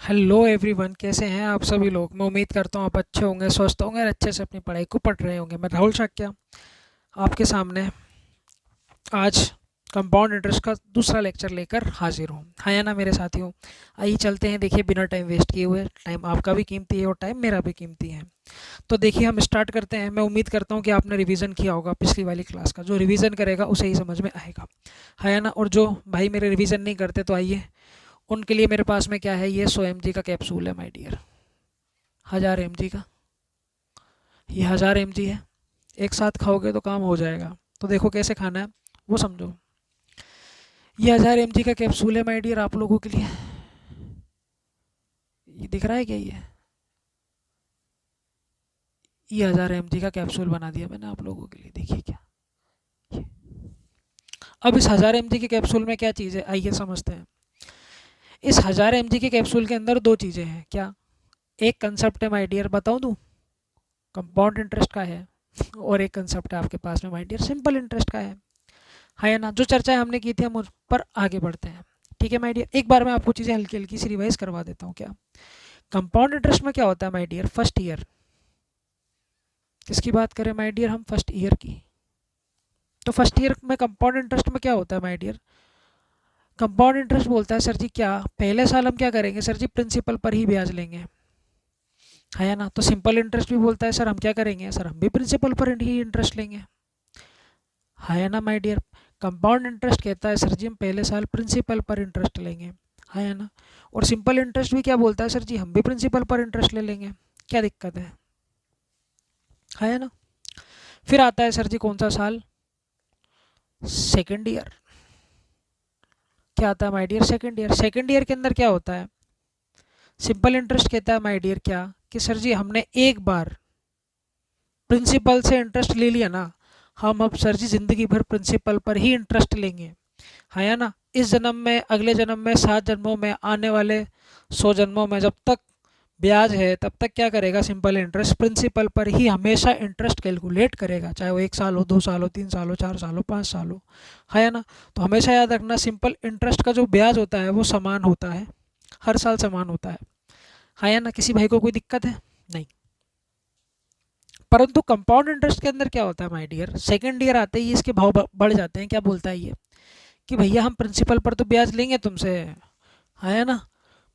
Hello everyone, कैसे हैं आप सभी लोग। मैं उम्मीद करता हूँ आप अच्छे होंगे, स्वस्थ होंगे और अच्छे से अपनी पढ़ाई को पढ़ रहे होंगे। मैं राहुल शाक्या आपके सामने आज कंपाउंड इंटरेस्ट का दूसरा लेक्चर लेकर हाजिर हूँ। हाँ या ना मेरे साथियों। आइए चलते हैं। देखिए, बिना टाइम वेस्ट किए हुए, टाइम आपका भी कीमती है और टाइम मेरा भी कीमती है। तो देखिए, हम स्टार्ट करते हैं। मैं उम्मीद करता हूँ कि आपने रिवीजन किया होगा पिछली वाली क्लास का। जो रिवीजन करेगा उसे ही समझ में आएगा। हाँ या ना। और जो भाई मेरे रिवीजन नहीं करते, तो आइए उनके लिए मेरे पास में क्या है, ये 100 mg का कैप्सूल है माय डियर। 1000 mg का, ये 1000 mg है। एक साथ खाओगे तो काम हो जाएगा। तो देखो कैसे खाना है वो समझो। ये 1000 mg का कैप्सूल है माय डियर, आप लोगों के लिए। ये दिख रहा है क्या? ये 1000 mg का कैप्सूल बना दिया मैंने आप लोगों के लिए। देखिए क्या ये। अब इस 1000 mg के कैप्सूल में क्या चीज़ है, आइए समझते हैं। इस 1000 mg के कैप्सूल के अंदर दो चीज़ें हैं। क्या? एक कंसेप्ट है माय डियर, बताऊँ दूँ, कंपाउंड इंटरेस्ट का है। और एक कंसेप्ट है आपके पास में माय डियर, सिंपल इंटरेस्ट का है। हाँ या ना। जो चर्चा हमने की थी हम उस पर आगे बढ़ते हैं। ठीक है माय डियर। एक बार मैं आपको चीज़ें हल्की हल्की सी रिवाइज करवा देता हूँ। क्या कंपाउंड इंटरेस्ट में क्या होता है माय डियर? First year. किसकी बात करें माय डियर? हम फर्स्ट ईयर की। तो फर्स्ट ईयर में कंपाउंड इंटरेस्ट में क्या होता है माय डियर? कंपाउंड इंटरेस्ट बोलता है सर जी, क्या पहले साल हम क्या करेंगे सर जी? प्रिंसिपल पर ही ब्याज लेंगे। है या ना। तो सिंपल इंटरेस्ट भी बोलता है सर हम क्या करेंगे सर, हम भी प्रिंसिपल पर ही इंटरेस्ट लेंगे। है या ना माय डियर। कंपाउंड इंटरेस्ट कहता है सर जी हम पहले साल प्रिंसिपल पर इंटरेस्ट लेंगे। है ना। और सिंपल इंटरेस्ट भी क्या बोलता है सर जी, हम भी प्रिंसिपल पर इंटरेस्ट ले लेंगे। क्या दिक्कत है ना। फिर आता है सर जी कौन सा साल? Second year. क्या आता है my dear? Second year. Second year के अंदर क्या होता है? सिंपल इंटरेस्ट कहता है माय डियर क्या, कि सर जी हमने एक बार प्रिंसिपल से इंटरेस्ट ले लिया ना, हम अब सर जी ज़िंदगी भर प्रिंसिपल पर ही इंटरेस्ट लेंगे। है या ना। इस जन्म में, अगले जन्म में, 7 जन्मों में, आने वाले 100 जन्मों में, जब तक ब्याज है तब तक क्या करेगा? सिंपल इंटरेस्ट प्रिंसिपल पर ही हमेशा इंटरेस्ट कैलकुलेट करेगा, चाहे वो 1 साल हो, 2 साल हो, 3 साल हो, 4 साल हो, 5 साल हो। है या ना। तो हमेशा याद रखना, सिंपल इंटरेस्ट का जो ब्याज होता है वो समान होता है, हर साल समान होता है। है या ना। किसी भाई को कोई दिक्कत है? नहीं। परंतु कंपाउंड इंटरेस्ट के अंदर क्या होता है माय डियर? सेकंड ईयर आते ही इसके भाव बढ़ जाते हैं। क्या बोलता है ये, कि भैया हम प्रिंसिपल पर तो ब्याज लेंगे तुमसे। है ना।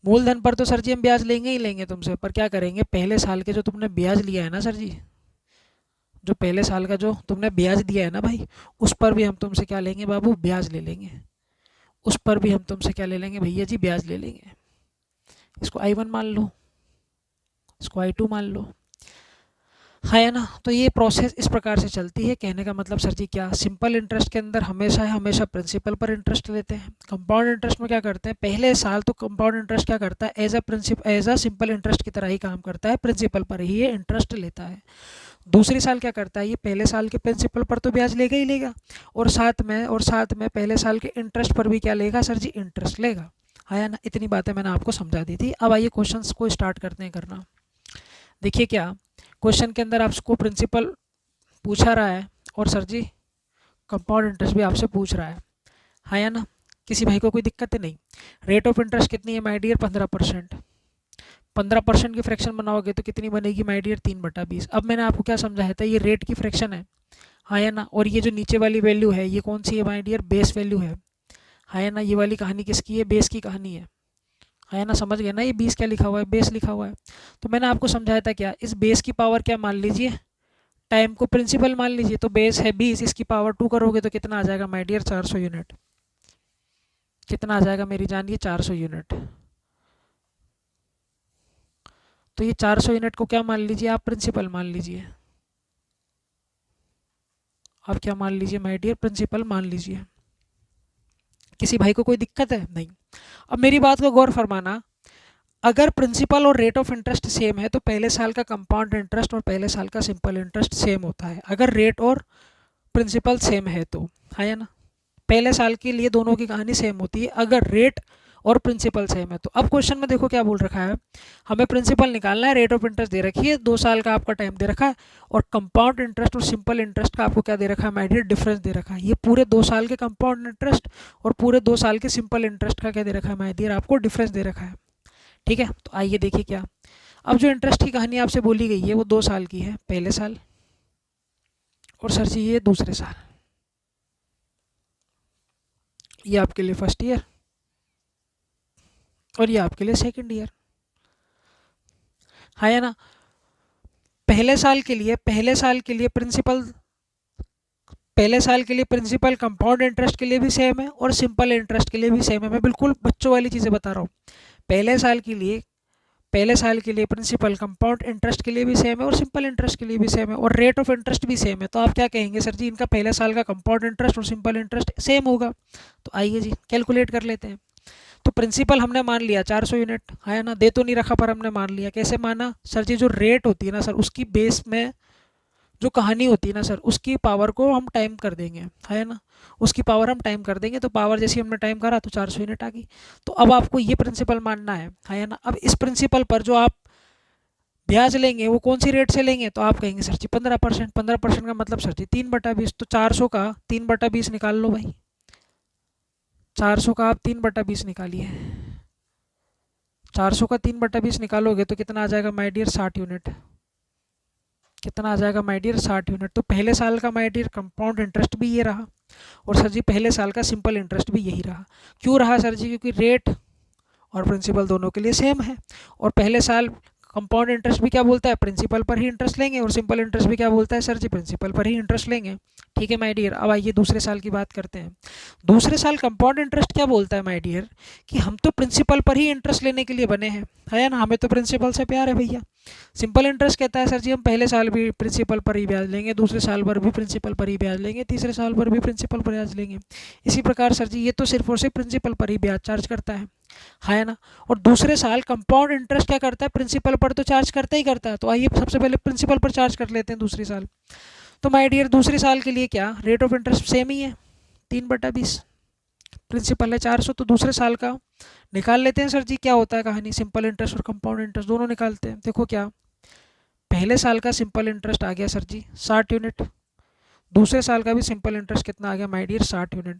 मूलधन पर तो सर जी हम ब्याज लेंगे ही लेंगे तुमसे, पर क्या करेंगे, पहले साल के जो तुमने ब्याज लिया है ना सर जी, जो पहले साल का जो तुमने ब्याज दिया है ना भाई, उस पर भी हम तुमसे क्या लेंगे बाबू? ब्याज ले लेंगे। उस पर भी हम तुमसे क्या ले लेंगे भैया जी? ब्याज ले लेंगे। इसको I1 मान लो, इसको I2 मान लो। है ना। तो ये प्रोसेस इस प्रकार से चलती है। कहने का मतलब सर जी क्या, सिंपल इंटरेस्ट के अंदर हमेशा हमेशा प्रिंसिपल पर इंटरेस्ट लेते हैं। कंपाउंड इंटरेस्ट में क्या करते हैं, पहले साल तो कंपाउंड इंटरेस्ट क्या करता है, एज अ सिंपल इंटरेस्ट की तरह ही काम करता है, प्रिंसिपल पर ही ये इंटरेस्ट लेता है। दूसरी साल क्या करता है, ये पहले साल के प्रिंसिपल पर तो ब्याज लेगा ही लेगा, और साथ में पहले साल के इंटरेस्ट पर भी क्या लेगा सर जी? इंटरेस्ट लेगा। है ना। इतनी बातें मैंने आपको समझा दी थी। अब आइए क्वेश्चंस को स्टार्ट करते हैं करना। देखिए क्या क्वेश्चन के अंदर आपको प्रिंसिपल पूछा रहा है, और सर जी कंपाउंड इंटरेस्ट भी आपसे पूछ रहा है या ना। किसी भाई को कोई दिक्कत है? नहीं। रेट ऑफ इंटरेस्ट कितनी है माय डियर? 15%। 15% की फ्रैक्शन बनाओगे तो कितनी बनेगी माय डियर? 3/20। अब मैंने आपको क्या समझाया था, ये रेट की फ्रैक्शन है या ना। और ये जो नीचे वाली वैल्यू है ये कौन सी है माय डियर? बेस वैल्यू है या ना। ये वाली कहानी किसकी है? बेस की कहानी है ना। समझ गए ना, ये 20 क्या लिखा हुआ है? बेस लिखा हुआ है। तो मैंने आपको समझाया था क्या, इस बेस की पावर क्या मान लीजिए? टाइम को प्रिंसिपल मान लीजिए। तो बेस है 20, इसकी पावर 2 करोगे तो कितना आ जाएगा माय डियर? 400 यूनिट। कितना आ जाएगा मेरी जान? ये 400 यूनिट। तो ये 400 यूनिट को क्या मान लीजिए आप? प्रिंसिपल मान लीजिए। आप क्या मान लीजिए माय डियर? प्रिंसिपल मान लीजिए। किसी भाई को कोई दिक्कत है? नहीं। अब मेरी बात को गौर फरमाना, अगर प्रिंसिपल और रेट ऑफ इंटरेस्ट सेम है तो पहले साल का कंपाउंड इंटरेस्ट और पहले साल का सिंपल इंटरेस्ट सेम होता है, अगर रेट और प्रिंसिपल सेम है तो। है ना। पहले साल के लिए दोनों की कहानी सेम होती है अगर रेट और प्रिंसिपल सेम है तो। अब क्वेश्चन में देखो क्या बोल रखा है, हमें प्रिंसिपल निकालना है, रेट ऑफ इंटरेस्ट दे रखी है, 2 साल का आपका टाइम दे रखा है, और कंपाउंड इंटरेस्ट और सिंपल इंटरेस्ट का आपको क्या दे रखा है माय डियर? डिफरेंस दे रखा है। ये पूरे 2 साल के कंपाउंड इंटरेस्ट और पूरे 2 साल के सिंपल इंटरेस्ट का क्या दे रखा है माय डियर? आपको डिफरेंस दे रखा है। ठीक है, तो आइए देखिए क्या। अब जो इंटरेस्ट की कहानी आपसे बोली गई है वो 2 साल की है, पहले साल, और सर जी ये दूसरे साल, ये आपके लिए फर्स्ट ईयर और ये आपके लिए सेकंड ईयर। हाँ या ना। पहले साल के लिए प्रिंसिपल कंपाउंड इंटरेस्ट के लिए भी सेम है और सिंपल इंटरेस्ट के लिए भी सेम है। मैं बिल्कुल बच्चों वाली चीज़ें बता रहा हूँ। पहले साल के लिए पहले साल के लिए प्रिंसिपल कंपाउंड इंटरेस्ट के लिए भी सेम है और सिंपल इंटरेस्ट के लिए भी सेम है और रेट ऑफ इंटरेस्ट भी सेम है। तो आप क्या कहेंगे सर जी, इनका पहले साल का कंपाउंड इंटरेस्ट और सिंपल इंटरेस्ट सेम होगा। तो आइए जी कैलकुलेट कर लेते हैं। तो प्रिंसिपल हमने मान लिया 400 यूनिट, है ना, दे तो नहीं रखा पर हमने मान लिया। कैसे माना सर जी, जो रेट होती है ना सर, उसकी बेस में जो कहानी होती है ना सर, उसकी पावर को हम टाइम कर देंगे, है ना, उसकी पावर हम टाइम कर देंगे। तो पावर जैसी हमने टाइम करा तो 400 यूनिट आ गई। तो अब आपको ये प्रिंसिपल मानना है ना। अब इस प्रिंसिपल पर जो आप ब्याज लेंगे वो कौन सी रेट से लेंगे, तो आप कहेंगे सर जी 15%। 15% का मतलब सर जी 3/20। तो 400 का 3/20 निकाल लो भाई। 400 का आप 3/20 निकालिए। 400 का 3/20 निकालोगे तो कितना आ जाएगा माय डियर, 60 यूनिट। कितना आ जाएगा माय डियर, 60 यूनिट। तो पहले साल का माय डियर कंपाउंड इंटरेस्ट भी ये रहा और सर जी पहले साल का सिंपल इंटरेस्ट भी यही रहा। क्यों रहा सर जी, क्योंकि रेट और प्रिंसिपल दोनों के लिए सेम है। और पहले साल कंपाउंड इंटरेस्ट भी क्या बोलता है, प्रिंसिपल पर ही इंटरेस्ट लेंगे, और सिंपल इंटरेस्ट भी क्या बोलता है सर जी, प्रिंसिपल पर ही इंटरेस्ट लेंगे। ठीक है माय डियर। अब आइए दूसरे साल की बात करते हैं। दूसरे साल कंपाउंड इंटरेस्ट क्या बोलता है माय डियर, कि हम तो प्रिंसिपल पर ही इंटरेस्ट लेने के लिए बने हैं, है ना, हमें तो प्रिंसिपल से प्यार है भैया। सिंपल इंटरेस्ट कहता है सर जी हम पहले साल भी प्रिंसिपल पर ही ब्याज लेंगे, दूसरे साल पर भी प्रिंसिपल पर ही ब्याज लेंगे, तीसरे साल पर भी प्रिंसिपल पर ब्याज लेंगे। इसी प्रकार सर जी ये तो सिर्फ और सिर्फ प्रिंसिपल पर ही ब्याज चार्ज करता है ना। और दूसरे साल कंपाउंड इंटरेस्ट क्या करता है, प्रिंसिपल पर तो चार्ज करता ही करता है। तो आइए सबसे पहले प्रिंसिपल पर चार्ज कर लेते हैं दूसरी साल। तो माय डियर दूसरे साल के लिए क्या रेट ऑफ इंटरेस्ट सेम ही है, 3/20। प्रिंसिपल है 400, तो दूसरे साल का निकाल लेते हैं सर जी। क्या होता है कहानी, सिंपल इंटरेस्ट और कंपाउंड इंटरेस्ट दोनों निकालते हैं। देखो क्या, पहले साल का सिंपल इंटरेस्ट आ गया सर जी 60 यूनिट, दूसरे साल का भी सिंपल इंटरेस्ट कितना आ गया माय डियर, 60 यूनिट।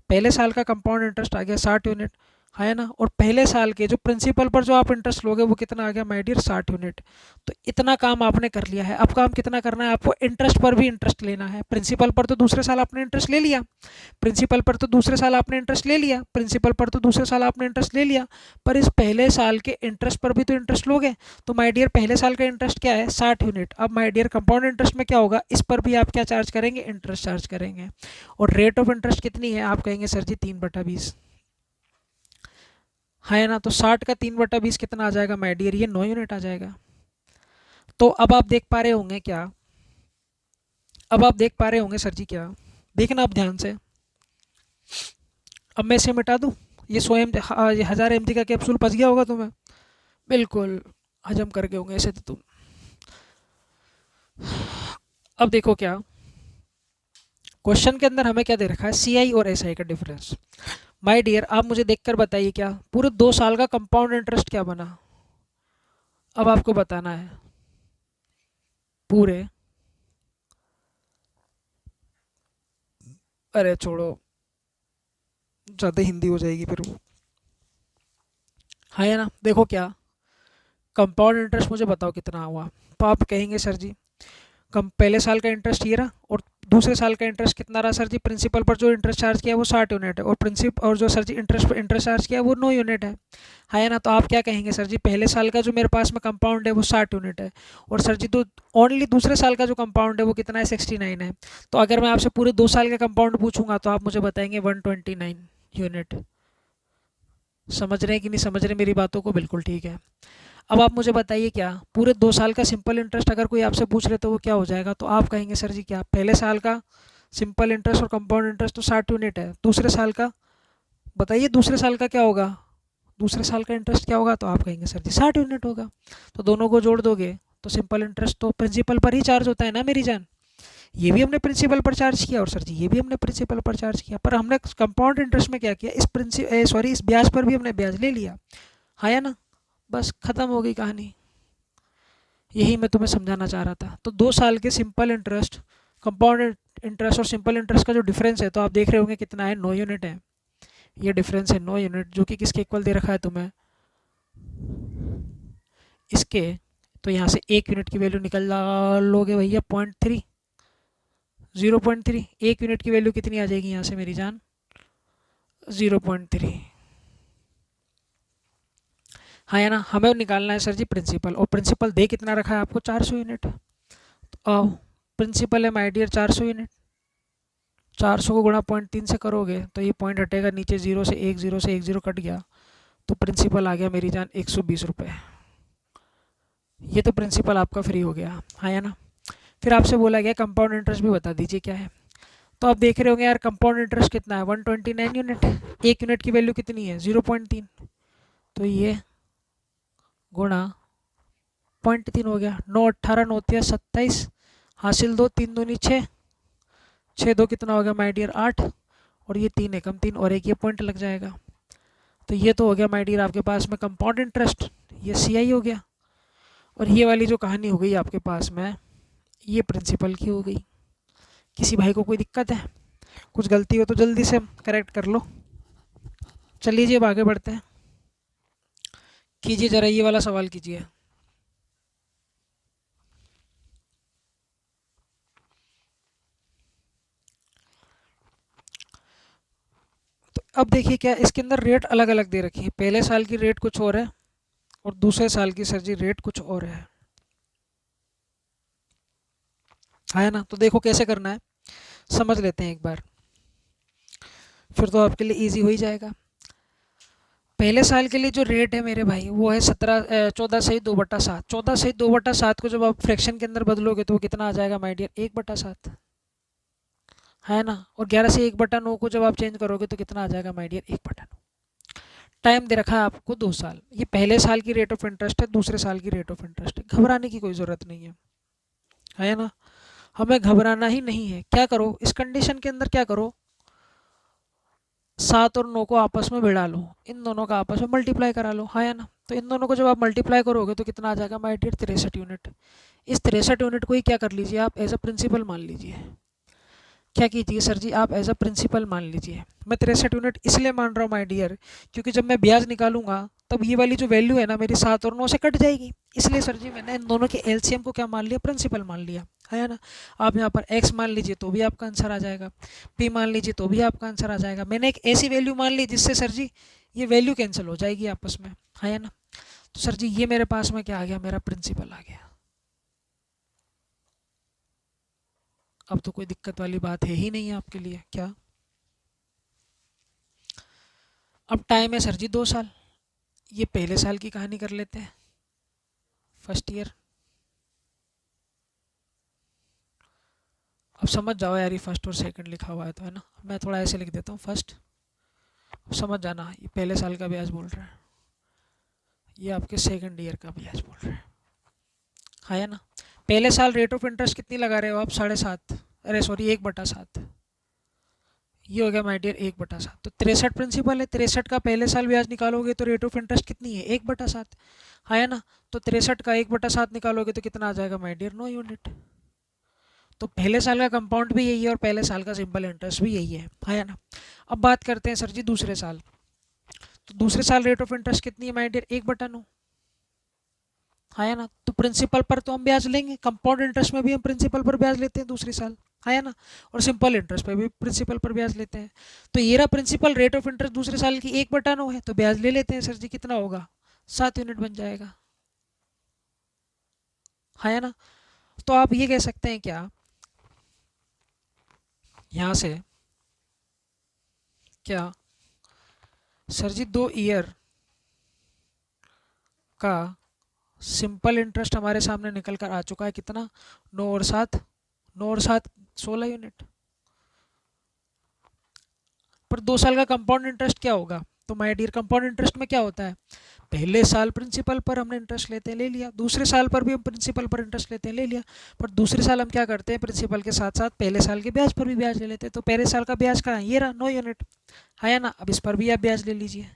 पहले साल का कंपाउंड इंटरेस्ट आ गया 60 यूनिट, है ना, और पहले साल के जो प्रिंसिपल पर जो आप इंटरेस्ट लोगे वो कितना आ गया माय डियर, 60 यूनिट। तो इतना काम आपने कर लिया है। अब काम कितना करना है आपको, इंटरेस्ट पर भी इंटरेस्ट लेना है। प्रिंसिपल पर तो दूसरे साल आपने इंटरेस्ट ले लिया, प्रिंसिपल पर तो दूसरे साल आपने इंटरेस्ट ले लिया, प्रिंसिपल पर तो दूसरे साल आपने इंटरेस्ट ले लिया, पर इस पहले साल के इंटरेस्ट पर भी तो इंटरेस्ट लोगे। तो माय डियर पहले साल का इंटरेस्ट क्या है, 60 यूनिट। अब माय डियर कंपाउंड इंटरेस्ट में क्या होगा, इस पर भी आप क्या चार्ज करेंगे, इंटरेस्ट चार्ज करेंगे। और रेट ऑफ इंटरेस्ट कितनी है, आप कहेंगे सर जी 3/20, है ना। तो 60 का 3/20 कितना आ जाएगा माय डियर, ये 9 यूनिट आ जाएगा। तो अब आप देख पा रहे होंगे क्या, अब आप देख पा रहे होंगे सर जी क्या, देखना आप ध्यान से। अब मैं इसे मिटा दूँ, ये 100 हाँ, ये 1000 mg का कैप्सूल पच गया होगा तुम्हें, बिल्कुल हजम करके होंगे ऐसे तो तुम। अब देखो क्या, क्वेश्चन के अंदर हमें क्या दे रखा है, CI और SI का डिफरेंस। माय डियर आप मुझे देखकर बताइए क्या पूरे 2 साल का कंपाउंड इंटरेस्ट क्या बना। अब आपको बताना है पूरे, अरे छोड़ो ज़्यादा हिंदी हो जाएगी फिर वो, है ना। देखो क्या, कंपाउंड इंटरेस्ट मुझे बताओ कितना हुआ। तो आप कहेंगे सर जी कम पहले साल का इंटरेस्ट ये रहा और दूसरे साल का इंटरेस्ट कितना रहा सर जी, प्रिंसिपल पर जो इंटरेस्ट चार्ज किया वो 60 यूनिट है और और जो सर जी इंटरेस्ट चार्ज किया वो 9 यूनिट है ना। तो आप क्या कहेंगे सर जी, पहले साल का जो मेरे पास में कंपाउंड है वो 60 यूनिट है और सर जी तो ओनली दूसरे साल का जो कंपाउंड है वो कितना है, 69 है। तो अगर मैं आपसे पूरे 2 साल का कंपाउंड पूछूंगा तो आप मुझे बताएंगे 129 यूनिट। समझ रहे हैं कि नहीं समझ रहे मेरी बातों को, बिल्कुल ठीक है। अब आप मुझे बताइए क्या पूरे 2 साल का सिंपल इंटरेस्ट अगर कोई आपसे पूछ रहे तो वो क्या हो जाएगा। तो आप कहेंगे सर जी क्या, पहले साल का सिंपल इंटरेस्ट और कंपाउंड इंटरेस्ट तो 60 यूनिट है, दूसरे साल का बताइए, दूसरे साल का क्या होगा, दूसरे साल का इंटरेस्ट क्या होगा। तो आप कहेंगे सर जी 60 यूनिट होगा। तो दोनों को जोड़ दोगे तो सिंपल इंटरेस्ट तो प्रिंसिपल पर ही चार्ज होता है ना मेरी जान, ये भी हमने प्रिंसिपल पर चार्ज किया और सर जी ये भी हमने प्रिंसिपल पर चार्ज किया, पर हमने कंपाउंड इंटरेस्ट में क्या किया, इस ब्याज पर भी हमने ब्याज ले लिया, है ना। बस ख़त्म हो गई कहानी, यही मैं तुम्हें समझाना चाह रहा था। तो 2 साल के सिंपल इंटरेस्ट, कंपाउंड इंटरेस्ट और सिंपल इंटरेस्ट का जो डिफरेंस है तो आप देख रहे होंगे कितना है, 9 यूनिट है। ये डिफरेंस है 9 यूनिट, जो कि किसके इक्वल दे रखा है तुम्हें, इसके, तो यहाँ से 1 यूनिट की वैल्यू निकल लोगे भैया 0.3, 0.3। 1 यूनिट की वैल्यू कितनी आ जाएगी यहाँ से मेरी जान? 0.3। हाँ या ना? हमें निकालना है सर जी प्रिंसिपल, और प्रिंसिपल दे कितना रखा है आपको? 400 यूनिट। तो आओ, प्रिंसिपल है माय डियर 400 यूनिट। 400 को गुणा 0.3 से करोगे तो ये पॉइंट हटेगा नीचे, 0 से 1, 0 से 1 0 कट गया, तो प्रिंसिपल आ गया मेरी जान 120 रुपये। ये तो प्रिंसिपल आपका फ्री हो गया, हाँ या ना? फिर आपसे बोला गया कंपाउंड इंटरेस्ट भी बता दीजिए क्या है। तो आप देख रहे होंगे यार कंपाउंड इंटरेस्ट कितना है? 129 यूनिट। 1 यूनिट की वैल्यू कितनी है? 0.3। तो ये गुणा 0.3 हो गया। 9 18 9 27, हासिल 2, 3 दूनी 6, 6 2 कितना हो गया माय डियर? 8, और ये 3 एकम 3 और एक ये पॉइंट लग जाएगा। तो ये तो हो गया माय डियर आपके पास में कंपाउंड इंटरेस्ट, ये CI हो गया। और ये वाली जो कहानी हो गई आपके पास में, ये प्रिंसिपल की हो गई। किसी भाई को कोई दिक्कत है? कुछ गलती हो तो जल्दी से करेक्ट कर लो। चलिए जी अब आगे बढ़ते हैं। कीजिए ज़रा ये वाला सवाल कीजिए। तो अब देखिए क्या इसके अंदर रेट अलग अलग दे रखी है। पहले साल की रेट कुछ और है और दूसरे साल की सर जी रेट कुछ और है ना? तो देखो कैसे करना है, समझ लेते हैं एक बार, फिर तो आपके लिए इजी हो ही जाएगा। पहले साल के लिए जो रेट है मेरे भाई वो है 14/2/7। 14/2/7 को जब आप फ्रैक्शन के अंदर बदलोगे तो वो कितना आ जाएगा माय डियर? 1/7, है ना? और 11 से 1/9 को जब आप चेंज करोगे तो कितना आ जाएगा माय डियर? 1/9। टाइम दे रखा है आपको 2 साल। ये पहले साल की रेट ऑफ इंटरेस्ट है, दूसरे साल की रेट ऑफ इंटरेस्ट है। घबराने की कोई ज़रूरत नहीं है ना? हमें घबराना ही नहीं है। क्या करो इस कंडीशन के अंदर, क्या करो, 7 और 9 को आपस में भिड़ा लो, इन दोनों का आपस में मल्टीप्लाई करा लो, हाँ या ना? तो इन दोनों को जब आप मल्टीप्लाई करोगे तो कितना आ जाएगा माय डियर? 63 यूनिट। इस 63 यूनिट को ही क्या कर लीजिए आप? एज अ प्रिंसिपल मान लीजिए। क्या कीजिए सर जी? आप एज अ प्रिंसिपल मान लीजिए। मैं 63 यूनिट इसलिए मान रहा हूँ माय डियर, क्योंकि जब मैं ब्याज निकालूंगा तब ये वाली जो वैल्यू है ना मेरी 7 और 9 से कट जाएगी, इसलिए सर जी मैंने इन दोनों के एलसीएम को क्या मान लिया? प्रिंसिपल मान लिया, है ना? आप यहाँ पर x मान लीजिए तो भी आपका आंसर आ जाएगा, p मान लीजिए तो भी आपका आंसर आ जाएगा। मैंने एक ऐसी वैल्यू मान ली जिससे सर जी ये वैल्यू कैंसिल हो जाएगी आपस में, है ना? तो सर जी ये मेरे पास में क्या आ गया? मेरा प्रिंसिपल आ गया। अब तो कोई दिक्कत वाली बात है ही नहीं है आपके लिए क्या? अब टाइम है सर जी 2 साल। ये पहले साल की कहानी कर लेते हैं, फर्स्ट ईयर। अब समझ जाओ यार, ये फर्स्ट और सेकंड लिखा हुआ है तो, है ना? मैं थोड़ा ऐसे लिख देता हूँ फर्स्ट, अब समझ जाना। ये पहले साल का ब्याज बोल रहा है, ये आपके सेकंड ईयर का ब्याज बोल रहा है ना? पहले साल रेट ऑफ इंटरेस्ट कितनी लगा रहे हो आप? 7.5, अरे सॉरी 1/7। ये हो गया माय डियर 1/7। तो 63 प्रिंसिपल है, 63 का पहले साल ब्याज निकालोगे तो रेट ऑफ इंटरेस्ट कितनी है? 1/7, है ना? तो 63 का 1/7 निकालोगे तो कितना आ जाएगा माय डियर? 9 यूनिट। तो पहले साल का कंपाउंड भी यही है और पहले साल का सिंपल इंटरेस्ट भी यही है ना? अब बात करते हैं सर जी दूसरे साल। तो दूसरे साल रेट ऑफ इंटरेस्ट कितनी है माय डियर? 1/9, है ना? तो प्रिंसिपल पर तो हम ब्याज लेंगे, कंपाउंड इंटरेस्ट में भी हम प्रिंसिपल पर ब्याज लेते हैं दूसरे साल, है ना? और सिंपल इंटरेस्ट पे भी प्रिंसिपल पर ब्याज लेते हैं। तो ये रहा प्रिंसिपल, रेट ऑफ इंटरेस्ट दूसरे साल की 1/9 है, तो ब्याज ले लेते हैं सर जी। कितना होगा? 7 यूनिट बन जाएगा, है ना? तो आप ये कह सकते हैं क्या यहाँ से, क्या सर जी 2 ईयर का सिंपल इंटरेस्ट हमारे सामने निकल कर आ चुका है, कितना? 9 और 7, 9 और 7 16 यूनिट। पर 2 साल का कंपाउंड इंटरेस्ट क्या होगा? तो माय डियर कंपाउंड इंटरेस्ट में क्या होता है? पहले साल प्रिंसिपल पर हमने इंटरेस्ट लेते हैं, ले लिया। दूसरे साल पर भी हम प्रिंसिपल पर इंटरेस्ट लेते हैं, ले लिया। पर दूसरे साल हम क्या करते हैं? प्रिंसिपल के साथ साथ पहले साल के ब्याज पर भी ब्याज ले लेते हैं। तो पहले साल का ब्याज कहाँ है? ये रहा 9 यूनिट, है ना? अब इस पर भी आप ब्याज ले लीजिए।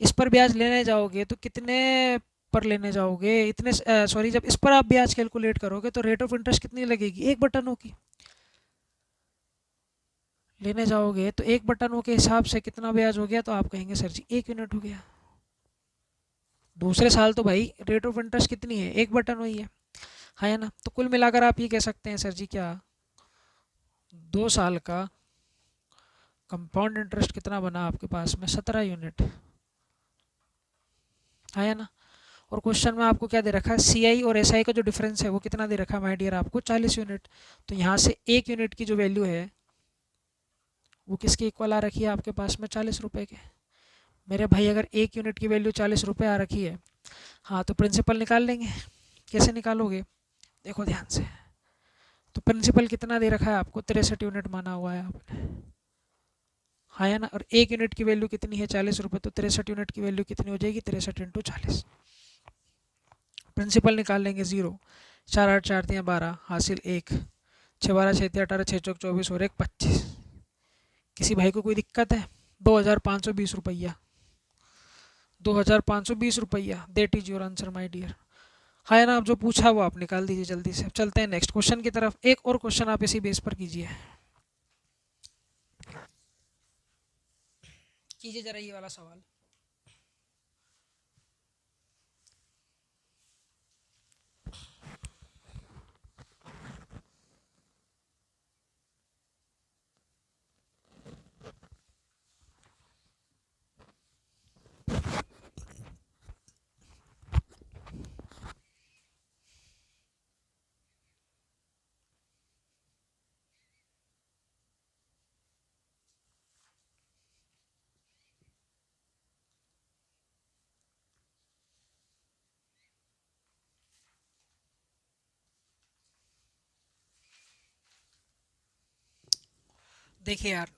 इस पर ब्याज लेने जाओगे तो कितने पर लेने जाओगे? इतने सॉरी, जब इस पर आप ब्याज कैलकुलेट करोगे तो रेट ऑफ इंटरेस्ट कितनी लगेगी? 1/9 की लेने जाओगे तो 1/9 के हिसाब से कितना ब्याज हो गया? तो आप कहेंगे सर जी 1 यूनिट हो गया। दूसरे साल तो भाई रेट ऑफ इंटरेस्ट कितनी है, 1 बटा 9 ही है ना। तो कुल मिलाकर आप ये कह सकते हैं सर जी क्या, 2 साल का कंपाउंड इंटरेस्ट कितना बना आपके पास में, 17 यूनिट, है ना। और क्वेश्चन में आपको क्या दे रखा है, सी आई और एस आई का जो डिफरेंस है वो कितना दे रखा है माय डियर आपको, 40 यूनिट। तो यहाँ से 1 यूनिट की जो वैल्यू है वो किसके इक्वल आ रखी है आपके पास में, 40 रुपये के। मेरे भाई अगर 1 यूनिट की वैल्यू 40 रुपये आ रखी है, हाँ तो प्रिंसिपल निकाल लेंगे। कैसे निकालोगे, देखो ध्यान से। तो प्रिंसिपल कितना दे रखा है आपको, 63 यूनिट माना हुआ है आपने, हाँ है ना। और 1 यूनिट की वैल्यू कितनी है, 40 रुपये, तो 63 यूनिट की वैल्यू कितनी हो जाएगी, 63 × 40। प्रिंसिपल निकाल लेंगे 0, 4 8 4 3 12 हासिल 1, 6 12 6 3 18 6 चौक 24 और 1 25। किसी भाई को कोई दिक्कत है, 2520 रुपया, 2520 रुपया, that is your answer my dear. हाँ है ना, आप जो पूछा वो आप निकाल दीजिए जल्दी से। चलते हैं नेक्स्ट क्वेश्चन की तरफ। एक और क्वेश्चन आप इसी बेस पर कीजिए, कीजिए जरा ये वाला सवाल। देखिए यार,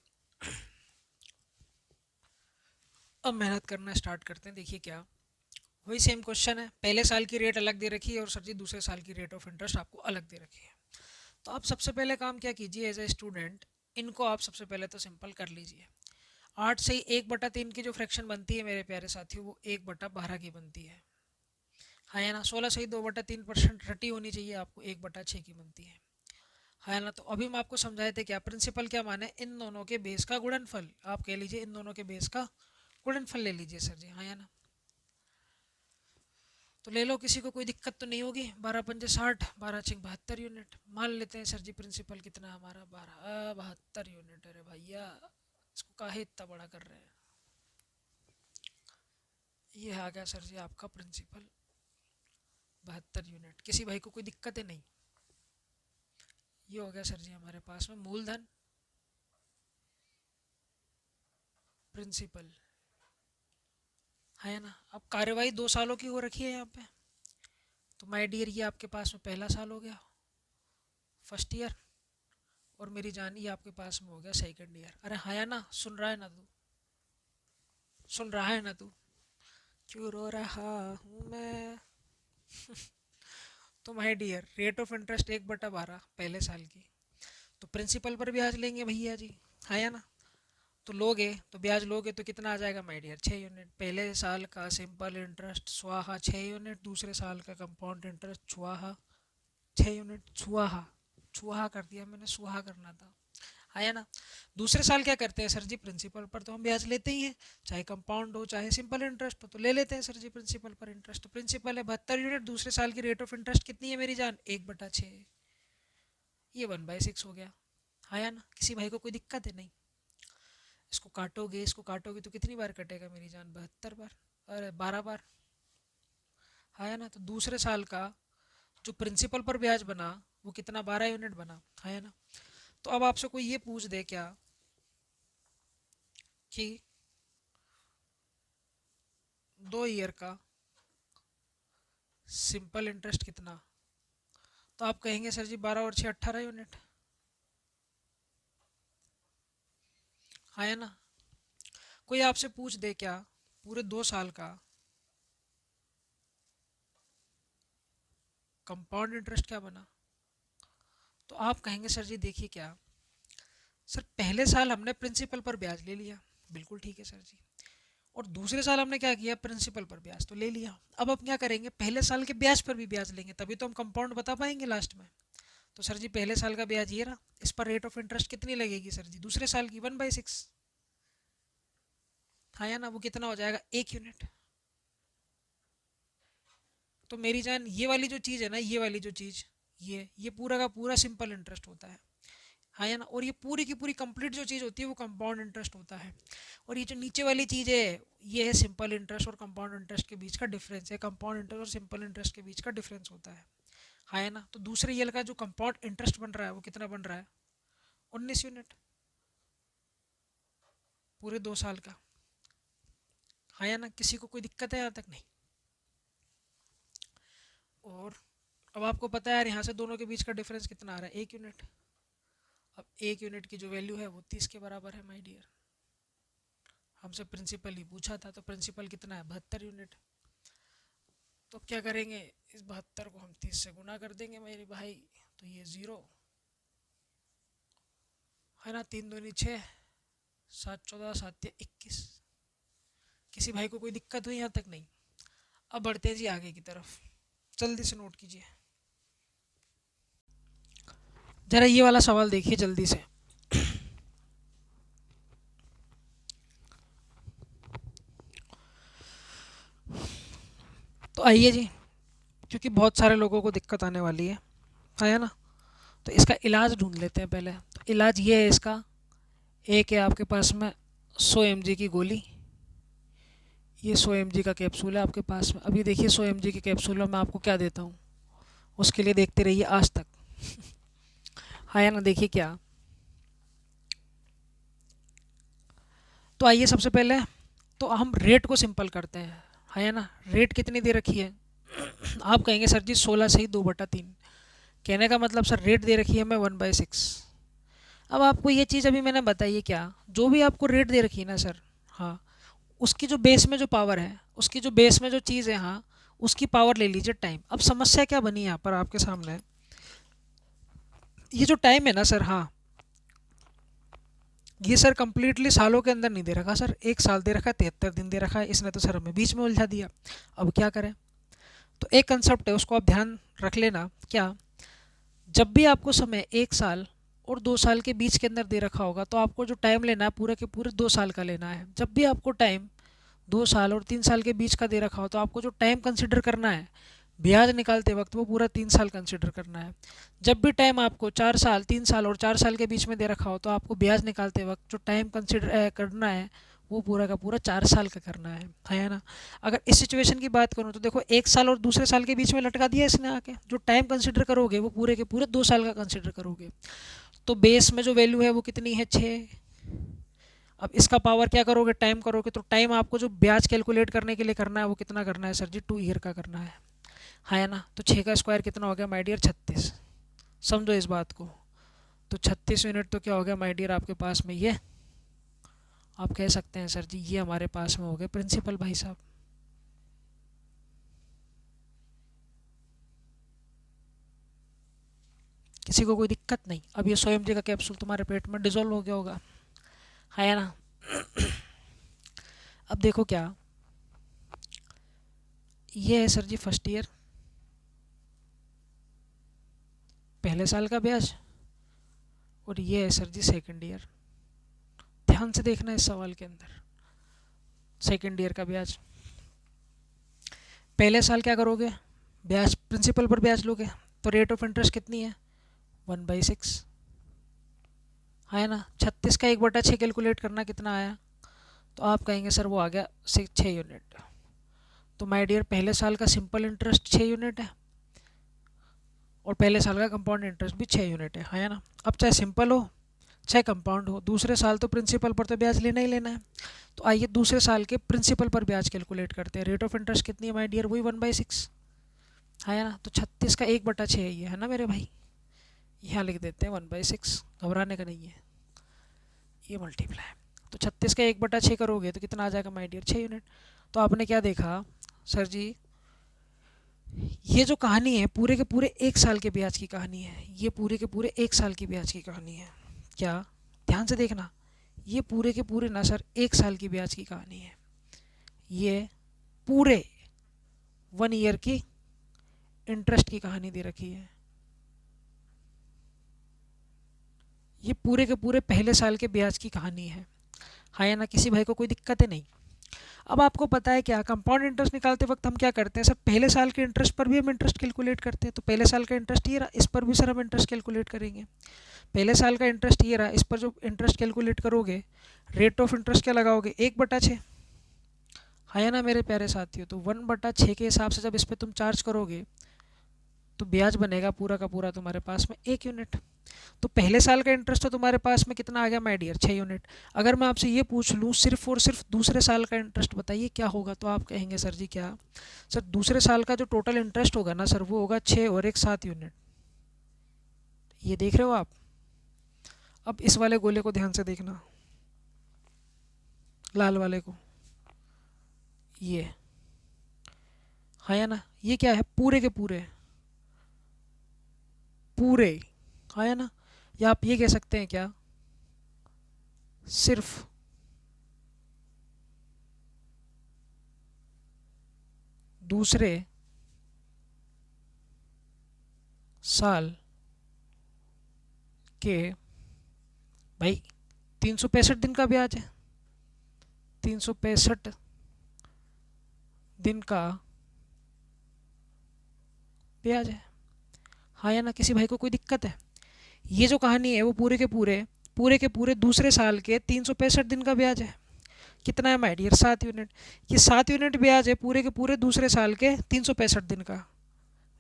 अब मेहनत करना स्टार्ट करते हैं। देखिए क्या, वही सेम क्वेश्चन है, पहले साल की रेट अलग दे रखी है और सर जी दूसरे साल की रेट ऑफ इंटरेस्ट आपको अलग दे रखी है। तो आप सबसे पहले काम क्या कीजिए, एज ए स्टूडेंट इनको आप सबसे पहले तो सिंपल कर लीजिए। 8 से ही 1/3 की जो फ्रैक्शन बनती है मेरे प्यारे साथियों, वो 1/12 की बनती है, हाँ है ना। 16 से ही 2/3% रटी होनी चाहिए आपको, 1/6 की बनती है ना। तो अभी हम आपको समझाए थे क्या, प्रिंसिपल क्या माने, इन दोनों के बेस का गुणनफल। आप कह लीजिए इन दोनों के बेस का गुणनफल ले लीजिए सर जी, हाँ है ना। तो ले लो, किसी को कोई दिक्कत तो नहीं होगी। 12×5 = 60, 12×6 = 72 यूनिट। मान लेते हैं सर जी प्रिंसिपल कितना हमारा, 72 यूनिट। अरे भैया इसको काहे इतना बड़ा कर रहे हैं। ये आ गया सर जी आपका प्रिंसिपल, 72 यूनिट। किसी भाई को कोई दिक्कत है, नहीं। ये हो गया सर जी हमारे पास में मूलधन, प्रिंसिपल, है ना। अब कार्यवाही 2 सालों की हो रखी है यहाँ पे। तो माय डियर ये आपके पास में पहला साल हो गया, फर्स्ट ईयर। और मेरी जान ये आपके पास में हो गया सेकंड ईयर। अरे हाँ या ना, सुन रहा है ना तू, सुन रहा है ना तू, क्यों रो रहा हूँ मैं। तो my dear rate of interest 1/12 पहले साल की। तो प्रिंसिपल पर ब्याज लेंगे भैया जी, हाँ या ना। तो लोगे तो ब्याज लोगे तो कितना आ जाएगा माय डियर, 6 यूनिट। पहले साल का सिंपल इंटरेस्ट स्वाहा 6 यूनिट, दूसरे साल का कंपाउंड इंटरेस्ट स्वाहा 6 यूनिट। सुहा, सुहा कर दिया मैंने, सुहा करना था, है ना। दूसरे साल क्या करते हैं सर जी, प्रिंसिपल पर तो हम ब्याज लेते ही हैं, चाहे कंपाउंड हो चाहे सिंपल इंटरेस्ट हो, तो ले लेते हैं सर जी प्रिंसिपल पर इंटरेस्ट। तो प्रिंसिपल है 72 यूनिट, दूसरे साल की रेट ऑफ इंटरेस्ट कितनी है मेरी जान, 1/6। ये 1/6 हो गया, हाँ या ना। किसी भाई को कोई दिक्कत है, नहीं। इसको काटोगे, इसको काटोगे तो कितनी बार कटेगा मेरी जान, 72 बार, अरे 12 बार, है ना। तो दूसरे साल का जो प्रिंसिपल पर ब्याज बना वो कितना, 12 यूनिट बना, है ना। तो अब आपसे कोई ये पूछ दे क्या कि 2 ईयर का सिंपल इंटरेस्ट कितना, तो आप कहेंगे सर जी 12 और 6 18 यूनिट, है ना। कोई आपसे पूछ दे क्या, पूरे 2 साल का कंपाउंड इंटरेस्ट क्या बना, तो आप कहेंगे सर जी देखिए क्या, सर पहले साल हमने प्रिंसिपल पर ब्याज ले लिया, बिल्कुल ठीक है सर जी। और दूसरे साल हमने क्या किया, प्रिंसिपल पर ब्याज तो ले लिया। अब हम क्या करेंगे, पहले साल के ब्याज पर भी ब्याज लेंगे, तभी तो हम कंपाउंड बता पाएंगे लास्ट में। तो सर जी पहले साल का ब्याज ये रहा, इस पर रेट ऑफ इंटरेस्ट कितनी लगेगी सर जी, दूसरे साल की 1/6, हाँ या ना। वो कितना हो जाएगा, 1 यूनिट, तो मेरी जान ये वाली जो चीज़ है ना, ये वाली जो चीज़, ये पूरा का पूरा सिंपल इंटरेस्ट होता है। हाँ या ना। और ये पूरी की पूरी कंप्लीट जो चीज़ होती है वो कंपाउंड इंटरेस्ट होता है। और ये जो नीचे वाली चीज़ है, ये है सिंपल इंटरेस्ट और कंपाउंड इंटरेस्ट के बीच का डिफरेंस है। कंपाउंड इंटरेस्ट और सिंपल इंटरेस्ट के बीच का डिफरेंस होता है। हाँ है ना। तो दूसरे ईयर का जो कंपाउंड इंटरेस्ट बन रहा है वो कितना बन रहा है? 19 यूनिट, पूरे 2 साल का। हाँ या ना। किसी को कोई दिक्कत है यहाँ तक? नहीं। और अब आपको पता है यार यहाँ से दोनों के बीच का डिफरेंस कितना आ रहा है? 1 यूनिट। अब 1 यूनिट की जो वैल्यू है वो 30 के बराबर है माय डियर। हमसे प्रिंसिपल ही पूछा था, तो प्रिंसिपल कितना है? 72 यूनिट। तो क्या करेंगे, इस 72 को हम 30 से गुना कर देंगे मेरे भाई। तो ये 0 है ना। 3 दूनी 6, 7 14 7 21। किसी भाई को कोई दिक्कत हुई यहाँ तक? नहीं। अब बढ़ते हैं जी आगे की तरफ, जल्दी से नोट कीजिए। जरा ये वाला सवाल देखिए जल्दी से। तो आइए जी, क्योंकि बहुत सारे लोगों को दिक्कत आने वाली है ना। तो इसका इलाज ढूंढ लेते हैं पहले। तो इलाज ये है इसका, एक है आपके पास में 100 mg की गोली, ये 100 mg का कैप्सूल है आपके पास में। अभी देखिए 100 mg के कैप्सूल में मैं आपको क्या देता हूँ, उसके लिए देखते रहिए आज तक। हाँ या ना। देखिए क्या, तो आइए सबसे पहले तो हम रेट को सिंपल करते हैं। हाँ या ना। रेट कितनी दे रखी है? आप कहेंगे सर जी 16 से ही 2/3। कहने का मतलब सर रेट दे रखी है हमें 1/6। अब आपको ये चीज़ अभी मैंने बताई है क्या, जो भी आपको रेट दे रखी है ना सर, हाँ, उसकी जो बेस में जो पावर है, उसकी जो बेस में जो चीज़ है, हाँ, उसकी पावर ले लीजिए टाइम। अब समस्या क्या बनी यहाँ पर आपके सामने, ये जो टाइम है ना सर, हाँ, ये सर कम्प्लीटली सालों के अंदर नहीं दे रखा सर, 1 साल दे रखा है, 73 दिन दे रखा है, इसने तो सर हमें बीच में उलझा दिया। अब क्या करें? तो एक कंसेप्ट है, उसको आप ध्यान रख लेना। क्या, जब भी आपको समय 1 साल और 2 साल के बीच के अंदर दे रखा होगा, तो आपको जो टाइम लेना है पूरे के पूरे 2 साल का लेना है। जब भी आपको टाइम 2 साल और 3 साल के बीच का दे रखा हो, तो आपको जो टाइम कंसिडर करना है ब्याज निकालते वक्त, वो पूरा 3 साल कंसिडर करना है। जब भी टाइम आपको 4 साल, 3 साल और 4 साल के बीच में दे रखा हो, तो आपको ब्याज निकालते वक्त जो टाइम कंसिडर करना है वो पूरा का पूरा 4 साल का करना है ना। अगर इस सिचुएशन की बात करूँ तो देखो, 1 साल और दूसरे साल के बीच में लटका दिया इसने आके, जो टाइम कंसिडर करोगे वो पूरे के पूरे 2 साल का कंसिडर करोगे। तो बेस में जो वैल्यू है वो कितनी है? 6। अब इसका पावर क्या करोगे? टाइम करोगे। तो टाइम आपको जो ब्याज कैलकुलेट करने के लिए करना है वो कितना करना है सर जी? 2 ईयर का करना है। हाँ है ना। तो 6 का स्क्वायर कितना हो गया माय डियर? 36। समझो इस बात को। तो 36 यूनिट तो क्या हो गया माय डियर आपके पास में? ये आप कह सकते हैं सर जी ये हमारे पास में हो गए प्रिंसिपल भाई साहब। किसी को कोई दिक्कत नहीं? अब ये 100 mg का कैप्सूल तुम्हारे पेट में डिजोल्व हो गया होगा, है ना। अब देखो क्या, ये है सर जी फर्स्ट ईयर, पहले साल का ब्याज, और ये है सर जी सेकंड ईयर। ध्यान से देखना इस सवाल के अंदर, सेकंड ईयर का ब्याज। पहले साल क्या करोगे? ब्याज प्रिंसिपल पर ब्याज लोगे, तो रेट ऑफ इंटरेस्ट कितनी है? 1/6, है ना। 36 का 1/6 कैलकुलेट करना कितना आया? तो आप कहेंगे सर वो आ गया 6 यूनिट। तो माय डियर पहले साल का सिंपल इंटरेस्ट 6 यूनिट है, और पहले साल का कंपाउंड इंटरेस्ट भी 6 यूनिट है ना। अब चाहे सिंपल हो चाहे कंपाउंड हो, दूसरे साल तो प्रिंसिपल पर तो ब्याज लेना ही लेना है। तो आइए दूसरे साल के प्रिंसिपल पर ब्याज कैलकुलेट करते हैं। रेट ऑफ इंटरेस्ट कितनी है माय डियर? वही 1/6, है ना। तो 36 का 1/6 ये है ना मेरे भाई, यहाँ लिख देते हैं 1/6, घबराने का नहीं है, ये मल्टीप्लाई। तो 36 का 1/6 करोगे तो कितना आ जाएगा माय डियर? 6 यूनिट। तो आपने क्या देखा सर जी, ये जो कहानी है पूरे के पूरे 1 साल के ब्याज की कहानी है, ये पूरे के पूरे 1 साल की ब्याज की कहानी है। क्या, ध्यान से देखना, ये पूरे के पूरे ना सर 1 साल की ब्याज की कहानी है। ये पूरे 1 ईयर की इंटरेस्ट की कहानी दे रखी है। ये पूरे के पूरे पहले साल के ब्याज की कहानी है, हाँ या ना। किसी भाई को कोई दिक्कत है? नहीं। अब आपको पता है क्या, कंपाउंड इंटरेस्ट निकालते वक्त हम क्या करते हैं सर, पहले साल के इंटरेस्ट पर भी हम इंटरेस्ट कैलकुलेट करते हैं। तो पहले साल का इंटरेस्ट ये रहा, इस पर भी सर हम इंटरेस्ट कैलकुलेट करेंगे। पहले साल का इंटरेस्ट ये रहा, इस पर जो इंटरेस्ट कैलकुलेट करोगे, रेट ऑफ इंटरेस्ट क्या लगाओगे, 1/6, है ना मेरे प्यारे साथियों। तो 1/6 के हिसाब से जब इस पर तुम चार्ज करोगे तो ब्याज बनेगा पूरा का पूरा तुम्हारे पास में 1 यूनिट। तो पहले साल का इंटरेस्ट तो तुम्हारे पास में कितना आ गया माय डियर, 6 यूनिट। अगर मैं आपसे ये पूछ लूँ सिर्फ और सिर्फ दूसरे साल का इंटरेस्ट बताइए क्या होगा, तो आप कहेंगे सर जी क्या, सर दूसरे साल का जो टोटल इंटरेस्ट होगा ना सर, वो होगा 6 और 1 7 यूनिट। ये देख रहे हो आप। अब इस वाले गोले को ध्यान से देखना, लाल वाले को, ये है ना, ये क्या है, पूरे के पूरे पूरे, है ना। या आप ये कह सकते हैं क्या, सिर्फ दूसरे साल के, भाई 365 दिन का ब्याज है, 365 दिन का ब्याज है, हाँ या ना। किसी भाई को कोई दिक्कत है, ये जो कहानी है वो पूरे के पूरे दूसरे साल के 365 दिन का ब्याज है। कितना है माय डियर, 7 यूनिट। ये 7 यूनिट ब्याज है पूरे के पूरे दूसरे साल के 365 दिन का।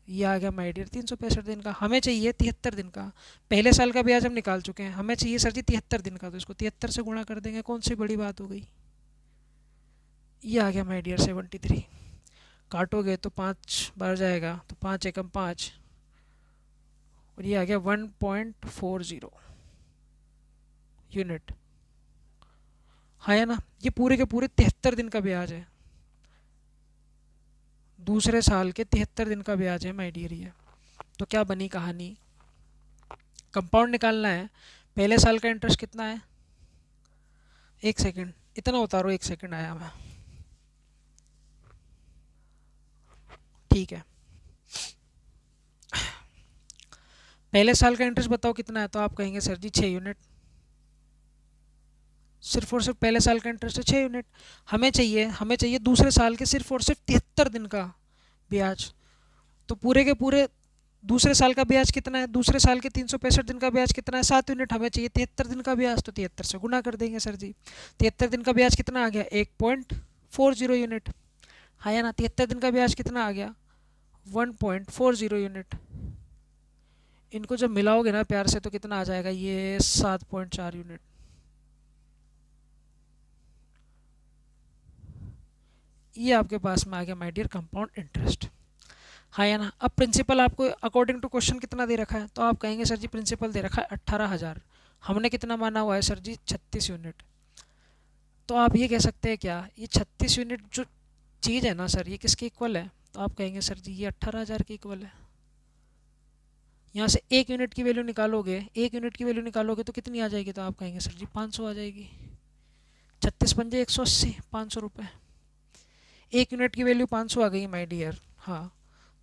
ये आ गया माय डियर 365 दिन का। हमें चाहिए 73 दिन का। पहले साल का ब्याज हम निकाल चुके हैं, हमें चाहिए सर जी 73 दिन का। तो इसको 73 से गुणा कर देंगे, कौन सी बड़ी बात हो गई। ये आ गया माय डियर 73। काटोगे तो 5 बार जाएगा, तो 5 एकम 5, और ये आ गया 1.40 यूनिट, है ना। ये पूरे के पूरे 73 दिन का ब्याज है, दूसरे साल के 73 दिन का ब्याज है माय डियर ये। तो क्या बनी कहानी, कंपाउंड निकालना है, पहले साल का इंटरेस्ट कितना है, 1 सेकंड, इतना उतारो, 1 सेकंड आया मैं, ठीक है। पहले साल का इंटरेस्ट बताओ कितना है, तो आप कहेंगे सर जी 6 यूनिट। सिर्फ और सिर्फ पहले साल का इंटरेस्ट है 6 यूनिट। हमें चाहिए दूसरे साल के सिर्फ और सिर्फ 73 दिन का ब्याज। तो पूरे के पूरे दूसरे साल का ब्याज कितना है, दूसरे साल के 365 दिन का ब्याज कितना है, 7 यूनिट। हमें चाहिए 73 दिन का ब्याज, तो 73 से गुना कर देंगे सर जी। 73 दिन का ब्याज कितना आ गया, 1.40 यूनिट, हाँ या ना। 73 दिन का ब्याज कितना आ गया, 1.40 यूनिट। इनको जब मिलाओगे ना प्यार से तो कितना आ जाएगा, ये 7.4 यूनिट। ये आपके पास में आ गया माय डियर कंपाउंड इंटरेस्ट, हाँ या ना। अब प्रिंसिपल आपको अकॉर्डिंग टू क्वेश्चन कितना दे रखा है, तो आप कहेंगे सर जी प्रिंसिपल दे रखा है 18,000, हमने कितना माना हुआ है सर जी 36 यूनिट। तो आप ये कह सकते हैं क्या, ये 36 यूनिट जो चीज़ है ना सर, ये किसके इक्वल है, तो आप कहेंगे सर जी ये 18,000 के इक्वल है। यहाँ से 1 यूनिट की वैल्यू निकालोगे, 1 यूनिट की वैल्यू निकालोगे तो कितनी आ जाएगी, तो आप कहेंगे सर जी 500 आ जाएगी। 36 पंजे 180, 500 रुपये। 1 यूनिट की वैल्यू 500 आ गई माय डियर, हाँ।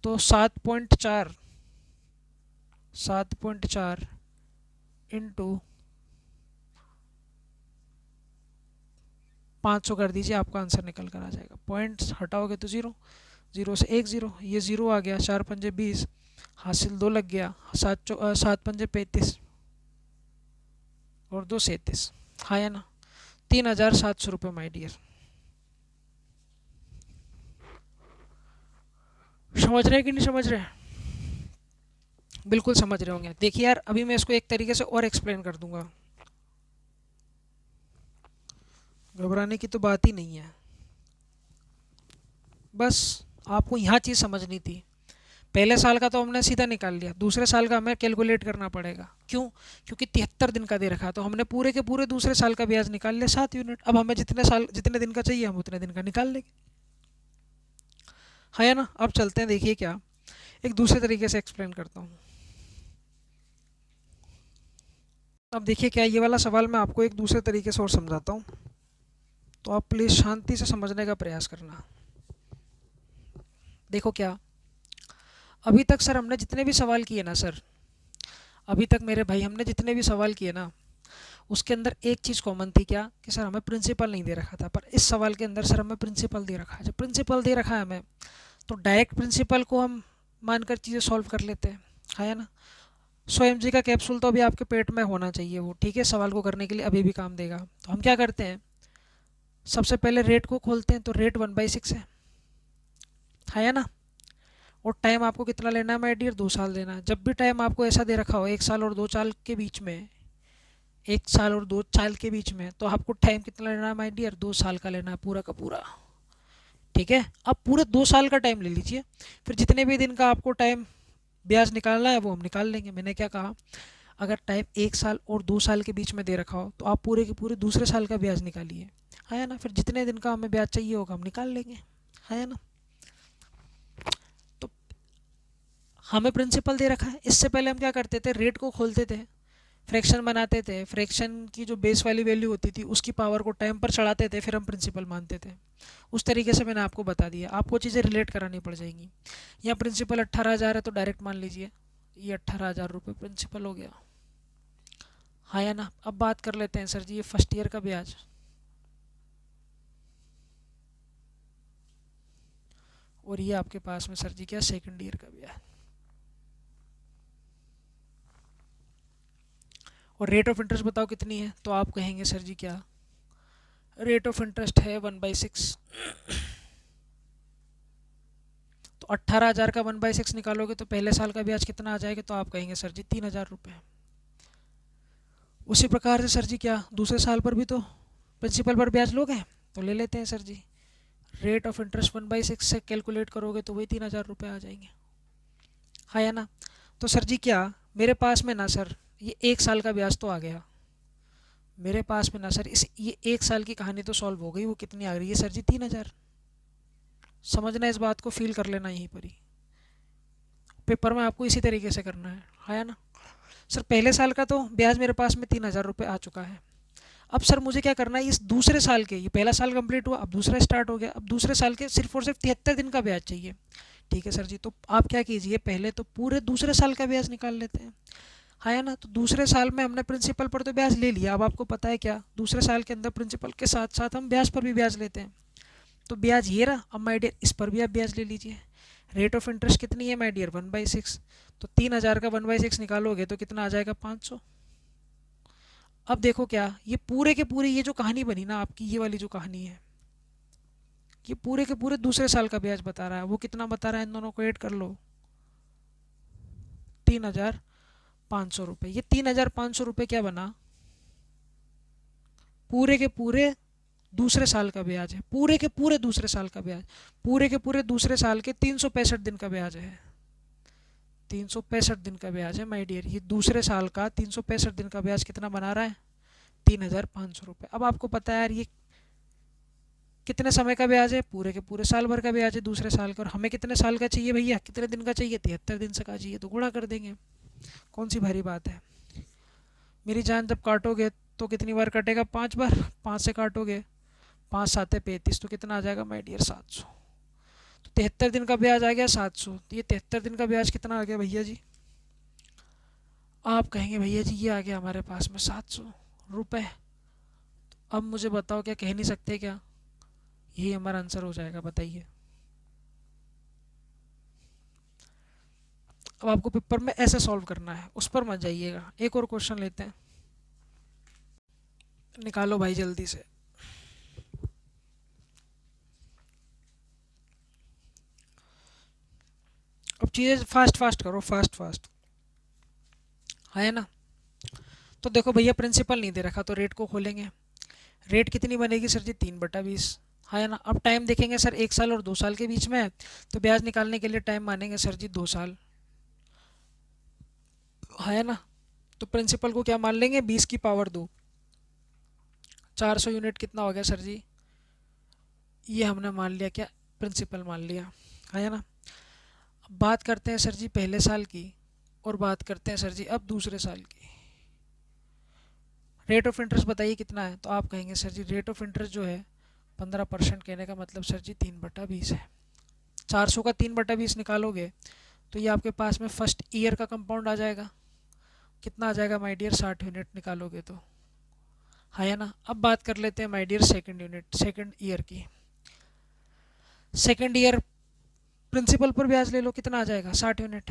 तो 7.4 इंटू 500 कर दीजिए, आपका आंसर निकल कर आ जाएगा। पॉइंट्स हटाओगे तो 0, 0 से 1 0, ये 0 आ गया। 4 पंजे 20, हासिल 2 लग गया। 7 पंजे 35 और 2 37, हाँ या ना। 3,700 रुपये माय डियर। समझ रहे कि नहीं समझ रहे, बिल्कुल समझ रहे होंगे। देखिए यार, अभी मैं इसको एक तरीके से और एक्सप्लेन कर दूंगा, घबराने की तो बात ही नहीं है। बस आपको यहाँ चीज़ समझनी थी, पहले साल का तो हमने सीधा निकाल लिया, दूसरे साल का हमें कैलकुलेट करना पड़ेगा। क्यों, क्योंकि 73 दिन का दे रखा है, तो हमने पूरे के पूरे दूसरे साल का ब्याज निकाल लिया 7 यूनिट। अब हमें जितने दिन का चाहिए हम उतने दिन का निकाल लेंगे, है ना। अब चलते हैं, देखिए क्या, एक दूसरे तरीके से एक्सप्लेन करता हूँ। अब देखिए क्या, ये वाला सवाल मैं आपको एक दूसरे तरीके से और समझाता हूँ, तो आप प्लीज़ शांति से समझने का प्रयास करना। देखो क्या, अभी तक सर हमने जितने भी सवाल किए ना सर, अभी तक मेरे भाई हमने जितने भी सवाल किए ना, उसके अंदर एक चीज़ कॉमन थी क्या कि सर हमें प्रिंसिपल नहीं दे रखा था, पर इस सवाल के अंदर सर हमें प्रिंसिपल दे रखा है। जब प्रिंसिपल दे रखा है हमें तो डायरेक्ट प्रिंसिपल को हम मानकर चीज़ें सॉल्व कर लेते हैं, है ना। 100 mg का कैप्सूल तो अभी आपके पेट में होना चाहिए वो, ठीक है, सवाल को करने के लिए अभी भी काम देगा। तो हम क्या करते हैं, सबसे पहले रेट को खोलते हैं, तो रेट 1/6 है ना। और टाइम आपको कितना लेना है माय डियर, 2 साल लेना है। जब भी टाइम आपको ऐसा दे रखा हो 1 साल और 2 साल के बीच में, 1 साल और 2 साल के बीच में, तो आपको टाइम कितना लेना है माय डियर, 2 साल का लेना है पूरा का पूरा, ठीक है। अब पूरे 2 साल का टाइम ले लीजिए, फिर जितने भी दिन का आपको टाइम ब्याज निकालना है वो हम निकाल लेंगे। मैंने क्या कहा, अगर टाइम 1 साल और 2 साल के बीच में दे रखा हो तो आप पूरे के पूरे दूसरे साल का ब्याज निकालिए, है ना। फिर जितने दिन का हमें ब्याज चाहिए होगा हम निकाल लेंगे, है ना। तो हमें प्रिंसिपल दे रखा है, इससे पहले हम क्या करते थे, रेट को खोलते थे, फ्रैक्शन बनाते थे, फ्रैक्शन की जो बेस वाली वैल्यू होती थी उसकी पावर को टाइम पर चढ़ाते थे, फिर हम प्रिंसिपल मानते थे। उस तरीके से मैंने आपको बता दिया, आपको चीज़ें रिलेट करानी पड़ जाएंगी। यहाँ प्रिंसिपल 18,000 है तो डायरेक्ट मान लीजिए ये 18,000 रुपये प्रिंसिपल हो गया, हाँ या ना। अब बात कर लेते हैं सर जी ये फर्स्ट ईयर का ब्याज, और ये आपके पास में सर जी क्या सेकंड ईयर का ब्याज। और रेट ऑफ इंटरेस्ट बताओ कितनी है, तो आप कहेंगे सर जी क्या, रेट ऑफ इंटरेस्ट है 1/6। तो 18,000 का 1/6 निकालोगे तो पहले साल का ब्याज कितना आ जाएगा, तो आप कहेंगे सर जी 3,000 रुपये। उसी प्रकार से सर जी क्या दूसरे साल पर भी तो प्रिंसिपल पर ब्याज लोगे, तो ले लेते हैं sir ji, rate of interest 1/6 से कैलकुलेट करोगे तो वही 3,000 रुपये आ जाएंगे, हाँ या ना। तो सर जी क्या मेरे पास में ना सर ये 1 साल का ब्याज तो आ गया मेरे पास में ना सर, इस ये 1 साल की कहानी तो सॉल्व हो गई, वो कितनी आ रही है सर जी 3,000। समझना इस बात को, फील कर लेना यहीं पर ही, पेपर में आपको इसी तरीके से करना है ना। सर पहले साल का तो ब्याज मेरे पास में 3,000 रुपये आ चुका है। अब सर मुझे क्या करना है, इस दूसरे साल के, ये पहला साल कंप्लीट हुआ, अब दूसरा स्टार्ट हो गया, अब दूसरे साल के सिर्फ और सिर्फ 73 दिन का ब्याज चाहिए, ठीक है सर जी। तो आप क्या कीजिए, पहले तो पूरे दूसरे साल का ब्याज निकाल लेते हैं, है ना। तो दूसरे साल में हमने प्रिंसिपल पर तो ब्याज ले लिया, अब आपको पता है क्या दूसरे साल के अंदर प्रिंसिपल के साथ साथ हम ब्याज पर भी ब्याज लेते हैं। तो ब्याज ये रहा, अब माय डियर इस पर भी आप ब्याज ले लीजिए। रेट ऑफ इंटरेस्ट कितनी है माय डियर 1/6, तो 3,000 का 1/6 निकालोगे तो कितना आ जाएगा 500। अब देखो क्या ये पूरे के पूरे ये जो कहानी बनी ना आपकी, ये वाली जो कहानी है, ये पूरे के पूरे दूसरे साल का ब्याज बता रहा है। वो कितना बता रहा है, इन दोनों को ऐड कर लो, 3,500 रुपये। ये 3,500 रुपये क्या बना, पूरे के पूरे दूसरे साल का ब्याज है, पूरे के पूरे दूसरे साल का ब्याज, पूरे के पूरे दूसरे साल के 365 दिन का ब्याज है, 365 दिन का ब्याज है माय डियर। ये दूसरे साल का 365 दिन का ब्याज कितना बना रहा है, 3,500 रुपये। अब आपको पता है यार ये कितने समय का ब्याज है, पूरे के पूरे साल भर का ब्याज है दूसरे साल का, और हमें कितने साल का चाहिए भैया, कितने दिन का चाहिए, 73 दिन से का चाहिए, तो गुणा कर देंगे, कौन सी भारी बात है। मेरी जान जब काटोगे तो कितनी बार कटेगा, 5 बार, 5 से काटोगे, 5 7 35, तो कितना आ जाएगा माय डियर 700। तो 73 दिन का ब्याज आ गया 700, तो ये 73 दिन का ब्याज कितना आ गया भैया जी, आप कहेंगे भैया जी ये आ गया हमारे पास में 700 रुपये। अब मुझे बताओ क्या कह नहीं सकते क्या, यही हमारा आंसर हो जाएगा, बताइए। अब आपको पेपर में ऐसे सॉल्व करना है, उस पर मत जाइएगा। एक और क्वेश्चन लेते हैं, निकालो भाई जल्दी से। अब चीज़ें फास्ट फास्ट करो, फास्ट फास्ट, है ना। तो देखो भैया प्रिंसिपल नहीं दे रखा तो रेट को खोलेंगे, रेट कितनी बनेगी सर जी 3/20, है ना। अब टाइम देखेंगे सर 1 साल और 2 साल के बीच में है, तो ब्याज निकालने के लिए टाइम मानेंगे सर जी 2 साल, है ना। तो प्रिंसिपल को क्या मान लेंगे 20 की पावर 2, 400 यूनिट कितना हो गया सर जी, ये हमने मान लिया क्या, प्रिंसिपल मान लिया, है ना। अब बात करते हैं सर जी पहले साल की, और बात करते हैं सर जी अब दूसरे साल की। रेट ऑफ इंटरेस्ट बताइए कितना है, तो आप कहेंगे sir ji rate of interest जो है 15%, कहने का मतलब सर जी 3/20 है। 400 का 3/20 निकालोगे तो ये आपके पास में फर्स्ट ईयर का कंपाउंड आ जाएगा, कितना आ जाएगा माय डियर 60 यूनिट निकालोगे तो, हाँ या ना। अब बात कर लेते हैं माय डियर सेकंड ईयर की। सेकंड ईयर प्रिंसिपल पर ब्याज ले लो, कितना आ जाएगा 60 यूनिट।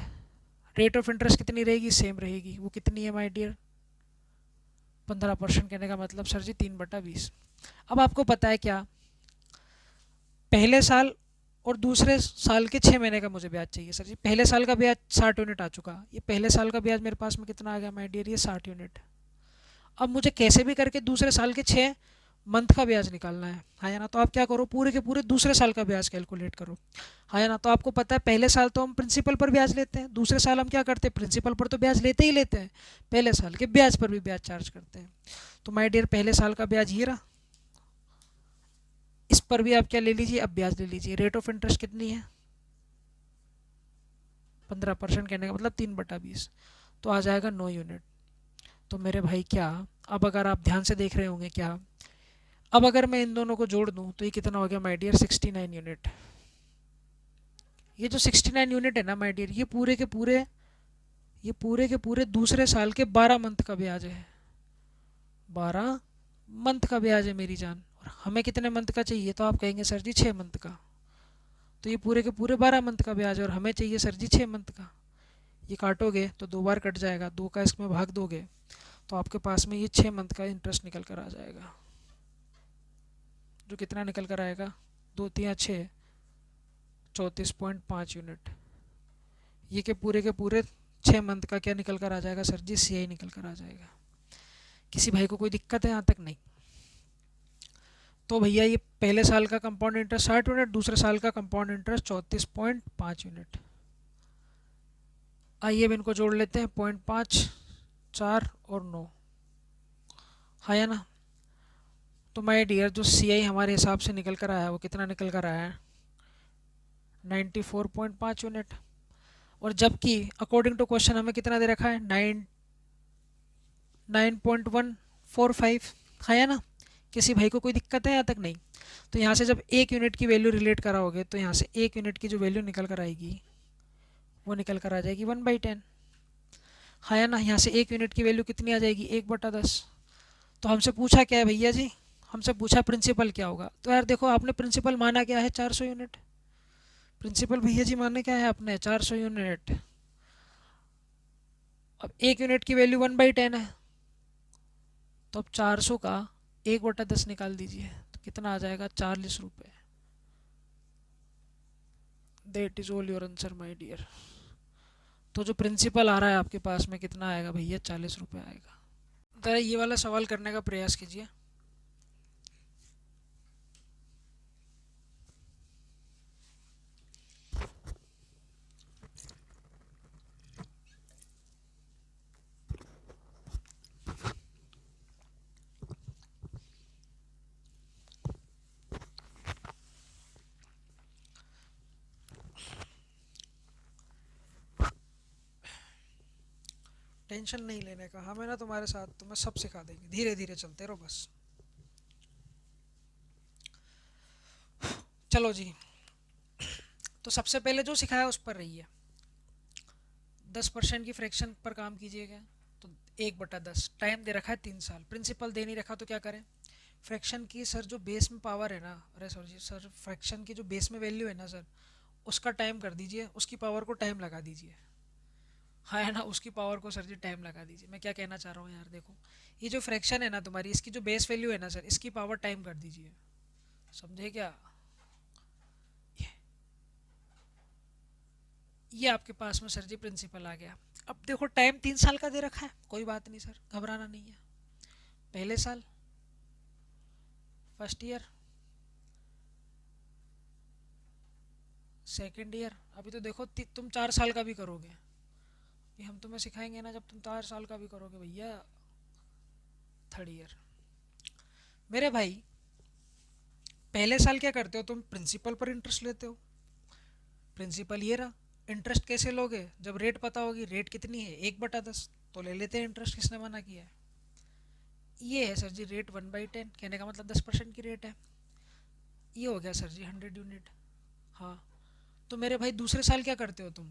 रेट ऑफ इंटरेस्ट कितनी रहेगी, सेम रहेगी। वो कितनी है माय डियर, 15%। कहने का मतलब सर जी 3/20। अब आपको पता है क्या, पहले साल और दूसरे साल के 6 महीने का मुझे ब्याज चाहिए सर जी। पहले साल का ब्याज 60 यूनिट आ चुका, ये पहले साल का ब्याज मेरे पास में कितना आ गया माय डियर, ये 60 यूनिट। अब मुझे कैसे भी करके दूसरे साल के 6 मंथ का ब्याज निकालना है। हाँ या ना। तो आप क्या करो, पूरे के पूरे दूसरे साल का ब्याज कैलकुलेट करो। हाँ या ना। तो आपको पता है पहले साल तो हम प्रिंसिपल पर ब्याज लेते हैं, दूसरे साल हम क्या करते हैं, प्रिंसिपल पर तो ब्याज लेते ही लेते हैं, पहले साल के ब्याज पर भी ब्याज चार्ज करते हैं। तो माय डियर पहले साल का ब्याज ये रहा, इस पर भी आप क्या ले लीजिए, अब ब्याज ले लीजिए। रेट ऑफ इंटरेस्ट कितनी है, 15%। कहने का मतलब 3/20, तो आ जाएगा 9 यूनिट। तो मेरे भाई क्या, अब अगर आप ध्यान से देख रहे होंगे क्या, अब अगर मैं इन दोनों को जोड़ दूं तो ये कितना हो गया माय डियर, 69 यूनिट। ये जो 69 यूनिट है ना माय डियर, ये पूरे के पूरे दूसरे साल के 12 मंथ का ब्याज है। 12 मंथ का ब्याज है मेरी जान। और हमें कितने मंथ का चाहिए, तो आप कहेंगे सर जी 6 मंथ का। तो ये पूरे के पूरे 12 मंथ का ब्याज है और हमें चाहिए सर जी 6 मंथ का। ये काटोगे तो 2 बार कट जाएगा, 2 का इसमें भाग दोगे तो आपके पास में ये 6 मंथ का इंटरेस्ट निकल कर आ जाएगा। जो कितना निकल कर आएगा, 2 × 3 = 6, 34.5 यूनिट। ये के पूरे 6 मंथ का क्या निकल कर आ जाएगा सर जी, CI निकल कर आ जाएगा। किसी भाई को कोई दिक्कत है यहाँ तक, नहीं? तो भैया ये पहले साल का कंपाउंड इंटरेस्ट 60 यूनिट, दूसरे साल का कंपाउंड इंटरेस्ट 34.5 यूनिट। आइए अब इनको जोड़ लेते हैं, 0.5, 4 और 9। हाँ या ना। तो माय डियर जो CI हमारे हिसाब से निकल कर आया है वो कितना निकल कर आया है, 94.5 यूनिट। और जबकि अकॉर्डिंग टू क्वेश्चन हमें कितना दे रखा है, 9.145। है या ना। किसी भाई को कोई दिक्कत है यहाँ तक, नहीं? तो यहाँ से जब 1 यूनिट की वैल्यू रिलेट कराओगे तो यहाँ से 1 यूनिट की जो वैल्यू निकल कर आएगी वो निकल कर आ जाएगी 1/10। हाँ या ना। यहाँ से 1 यूनिट की वैल्यू कितनी आ जाएगी, 1/10। तो हमसे पूछा क्या है भैया जी, हमसे पूछा प्रिंसिपल क्या होगा। तो यार देखो, आपने प्रिंसिपल माना क्या है, 400 यूनिट। प्रिंसिपल भैया जी माने क्या है आपने, 400 यूनिट। अब 1 यूनिट की वैल्यू 1/10 है, तो अब 400 का 1/10 निकाल दीजिए तो कितना आ जाएगा, 40 रुपये। That is all your answer my dear. तो जो प्रिंसिपल आ रहा है आपके पास में कितना आएगा भैया, 40 रुपये आएगा। ज़रा ये वाला सवाल करने का प्रयास कीजिए। टेंशन नहीं लेने का, हमें ना तुम्हारे साथ, तुम्हें सब सिखा देंगे, धीरे धीरे चलते रहो बस। चलो जी। तो सबसे पहले जो सिखाया उस पर रहिए। 10% की फ्रैक्शन पर काम कीजिएगा। तो 1/10, टाइम दे रखा है 3 साल, प्रिंसिपल दे नहीं रखा तो क्या करें। फ्रैक्शन की सर जो बेस में पावर है ना, अरे सर जी सर, फ्रैक्शन की जो बेस में वैल्यू है ना सर, उसका टाइम कर दीजिए, उसकी पावर को टाइम लगा दीजिए। हाँ है ना, उसकी पावर को सर जी टाइम लगा दीजिए। मैं क्या कहना चाह रहा हूँ यार, देखो ये जो फ्रैक्शन है ना तुम्हारी, इसकी जो बेस वैल्यू है ना सर, इसकी पावर टाइम कर दीजिए। समझे क्या? ये आपके पास में सर जी प्रिंसिपल आ गया। अब देखो टाइम 3 साल का दे रखा है, कोई बात नहीं सर, घबराना नहीं है। पहले साल, फर्स्ट ईयर, सेकेंड ईयर। अभी तो देखो तुम 4 साल का भी करोगे, ये हम तुम्हें सिखाएंगे ना जब तुम 4 साल का भी करोगे भैया, थर्ड ईयर। मेरे भाई पहले साल क्या करते हो तुम, प्रिंसिपल पर इंटरेस्ट लेते हो। प्रिंसिपल ये रहा। इंटरेस्ट कैसे लोगे, जब रेट पता होगी, रेट कितनी है 1/10, तो ले लेते हैं इंटरेस्ट, किसने मना किया है। ये है सर जी रेट 1/10, कहने का मतलब 10% की रेट है। ये हो गया सर जी 100 यूनिट। हाँ। तो मेरे भाई दूसरे साल क्या करते हो तुम,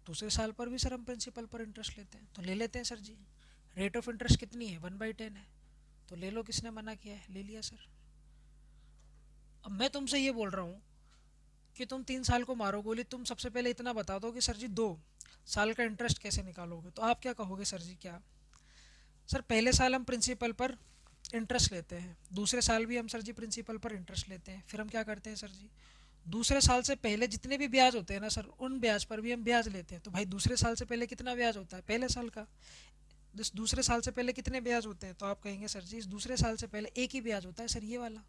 दूसरे साल पर भी सर हम प्रिंसिपल पर इंटरेस्ट लेते हैं, तो ले लेते हैं sir ji. Rate of interest कितनी है, 1/10 है, तो ले लो, किसने मना किया है, ले लिया सर। अब मैं तुमसे ये बोल रहा हूँ कि तुम 3 साल को मारो गोली, तुम सबसे पहले इतना बता दो कि सर जी 2 साल का इंटरेस्ट कैसे निकालोगे, तो आप क्या कहोगे सर जी? क्या सर पहले साल हम प्रिंसिपल पर इंटरेस्ट लेते हैं, दूसरे साल भी हम सर जी प्रिंसिपल पर इंटरेस्ट लेते हैं, फिर हम क्या करते हैं सर जी, दूसरे साल से पहले जितने भी ब्याज होते हैं ना सर, उन ब्याज पर भी हम ब्याज लेते हैं। तो भाई दूसरे साल से पहले कितना ब्याज होता है? पहले साल का। दूसरे साल से पहले कितने ब्याज होते हैं? तो आप कहेंगे सर जी इस दूसरे साल से पहले एक ही ब्याज होता है सर, ये वाला,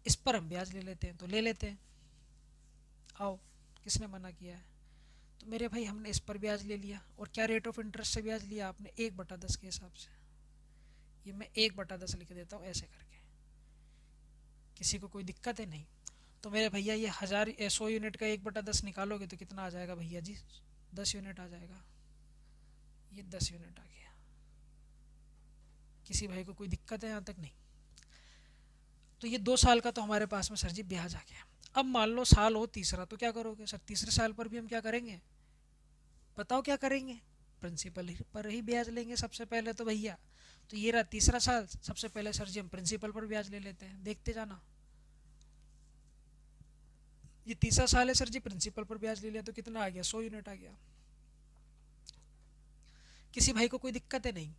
इस पर हम ब्याज ले लेते हैं, तो ले लेते हैं। आओ, किसने मना किया है? तो मेरे भाई हमने इस पर ब्याज ले लिया, और क्या रेट ऑफ इंटरेस्ट से ब्याज लिया आपने? 1/10 के हिसाब से। ये मैं 1/10 लिख देता हूँ ऐसे करके, किसी को कोई दिक्कत है? नहीं। तो मेरे भैया ये 100 यूनिट का 1/10 निकालोगे तो कितना आ जाएगा भैया जी? 10 यूनिट आ जाएगा। ये 10 यूनिट आ गया। किसी भाई को कोई दिक्कत है यहाँ तक? नहीं। तो ये 2 साल का तो हमारे पास में सर जी ब्याज आ गया। अब मान लो साल हो तीसरा, तो क्या करोगे सर? तीसरे साल पर भी हम क्या करेंगे? बताओ क्या करेंगे? प्रिंसिपल पर ही ब्याज लेंगे सबसे पहले तो भैया। तो ये रहा तीसरा साल, सबसे पहले सर जी हम प्रिंसिपल पर ब्याज ले लेते हैं, देखते जाना। ये तीसरा साल है सर जी, प्रिंसिपल पर ब्याज ले लिया तो कितना आ गया? 100 यूनिट आ गया। किसी भाई को कोई दिक्कत है? नहीं।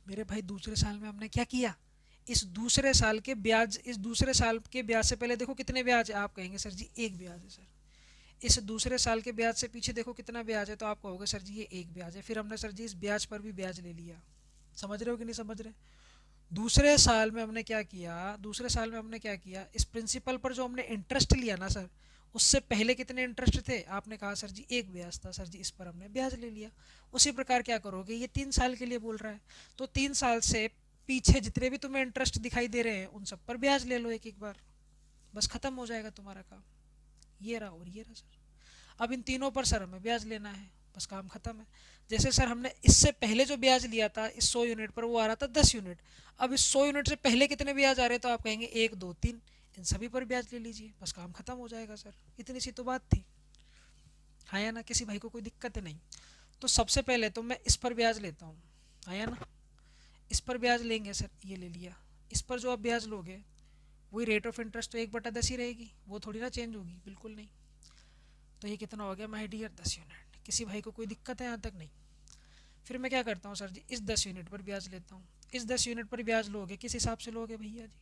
मेरे भाई दूसरे साल में हमने क्या किया, इस दूसरे साल के ब्याज, इस दूसरे साल के ब्याज से पहले देखो कितने ब्याज है, आप कहेंगे सर जी एक ब्याज है सर। इस दूसरे साल के ब्याज से पीछे देखो कितना ब्याज है, तो आप कहोगे सर जी ये एक ब्याज है। फिर हमने सर जी इस ब्याज पर भी ब्याज ले लिया। समझ रहे हो कि नहीं समझ रहे? दूसरे साल में हमने क्या किया, दूसरे साल में हमने क्या किया, इस प्रिंसिपल पर जो हमने इंटरेस्ट लिया ना सर, उससे पहले कितने इंटरेस्ट थे? आपने कहा सर जी एक ब्याज था सर जी, इस पर हमने ब्याज ले लिया। उसी प्रकार क्या करोगे, ये 3 साल के लिए बोल रहा है, तो 3 साल से पीछे जितने भी तुम्हें इंटरेस्ट दिखाई दे रहे हैं उन सब पर ब्याज ले लो एक एक बार, बस खत्म हो जाएगा तुम्हारा काम। ये रहा और ये रहा सर। अब इन तीनों पर सर हमें ब्याज लेना है, बस काम खत्म है। जैसे सर हमने इससे पहले जो ब्याज लिया था इस 100 यूनिट पर, वो आ रहा था 10 यूनिट। अब इस 100 यूनिट से पहले कितने ब्याज आ रहे हैं? तो आप कहेंगे 1 2 3, इन सभी पर ब्याज ले लीजिए, बस काम खत्म हो जाएगा सर। इतनी सी तो बात थी, हाँ या ना? किसी भाई को कोई दिक्कत है? नहीं। तो सबसे पहले तो मैं इस पर ब्याज लेता हूँ, हाँ या ना? इस पर ब्याज लेंगे सर, ये ले लिया। इस पर जो आप ब्याज लोगे वही रेट ऑफ इंटरेस्ट तो 1/10 ही रहेगी, वो थोड़ी ना चेंज होगी, बिल्कुल नहीं। तो ये कितना हो गया माय डियर? 10 यूनिट। किसी भाई को कोई दिक्कत है यहाँ तक? नहीं। फिर मैं क्या करता हूँ सर जी, इस 10 यूनिट पर ब्याज लेता हूँ। इस 10 यूनिट पर ब्याज लोगे किस हिसाब से लोगे भैया जी?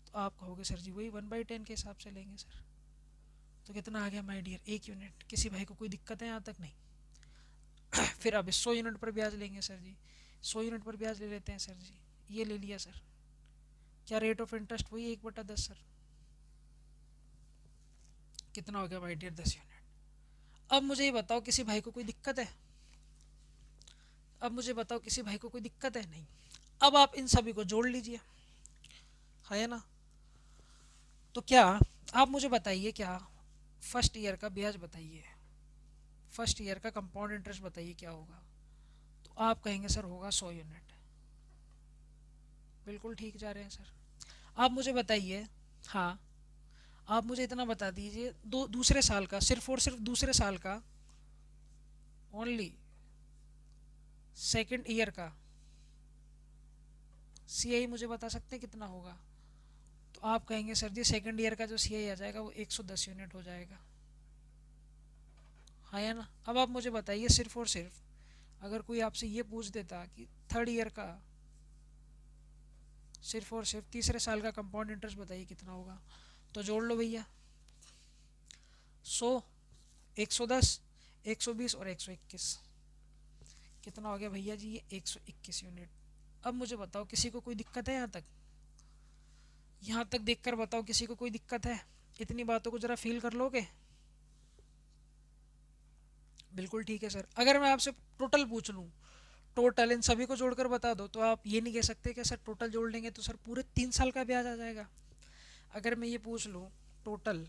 तो आप कहोगे सर जी वही 1/10 के हिसाब से लेंगे सर। तो कितना आ गया माय डियर? 1 यूनिट। किसी भाई को कोई दिक्कत है यहाँ तक? नहीं। फिर अब 100 यूनिट पर ब्याज लेंगे सर जी, 100 यूनिट पर ब्याज ले लेते हैं सर जी, ये ले लिया सर। क्या रेट ऑफ इंटरेस्ट? वही 1/10 सर। कितना हो गया माय डियर? 10 यूनिट। अब मुझे ये बताओ किसी भाई को कोई दिक्कत है? अब मुझे बताओ किसी भाई को कोई दिक्कत है? नहीं। अब आप इन सभी को जोड़ लीजिए, है ना? तो क्या आप मुझे बताइए, क्या फर्स्ट ईयर का ब्याज बताइए, फर्स्ट ईयर का कंपाउंड इंटरेस्ट बताइए क्या होगा? तो आप कहेंगे सर होगा 100 यूनिट। बिल्कुल ठीक जा रहे हैं सर। आप मुझे बताइए, हाँ, आप मुझे इतना बता दीजिए, दूसरे साल का, सिर्फ और सिर्फ दूसरे साल का, ओनली सेकंड ईयर का सीआई मुझे बता सकते हैं कितना होगा? तो आप कहेंगे सर जी सेकंड ईयर का जो सीआई आ जाएगा वो 110 यूनिट हो जाएगा, हाँ या ना? अब आप मुझे बताइए सिर्फ और सिर्फ, अगर कोई आपसे ये पूछ देता कि थर्ड ईयर का, सिर्फ और सिर्फ तीसरे साल का कंपाउंड इंटरेस्ट बताइए कितना होगा? तो जोड़ लो भैया, 100, 110, 120 और 121। कितना हो गया भैया जी? ये 121 यूनिट। अब मुझे बताओ किसी को कोई दिक्कत है यहाँ तक? यहाँ तक देखकर बताओ किसी को कोई दिक्कत है? इतनी बातों को जरा फील कर लोगे? बिल्कुल ठीक है सर। अगर मैं आपसे टोटल पूछ लूँ, टोटल इन सभी को जोड़कर बता दो, तो आप ये नहीं कह सकते कि सर टोटल जोड़ लेंगे तो सर पूरे 3 साल का ब्याज आ जाएगा। अगर मैं ये पूछ लूँ टोटल,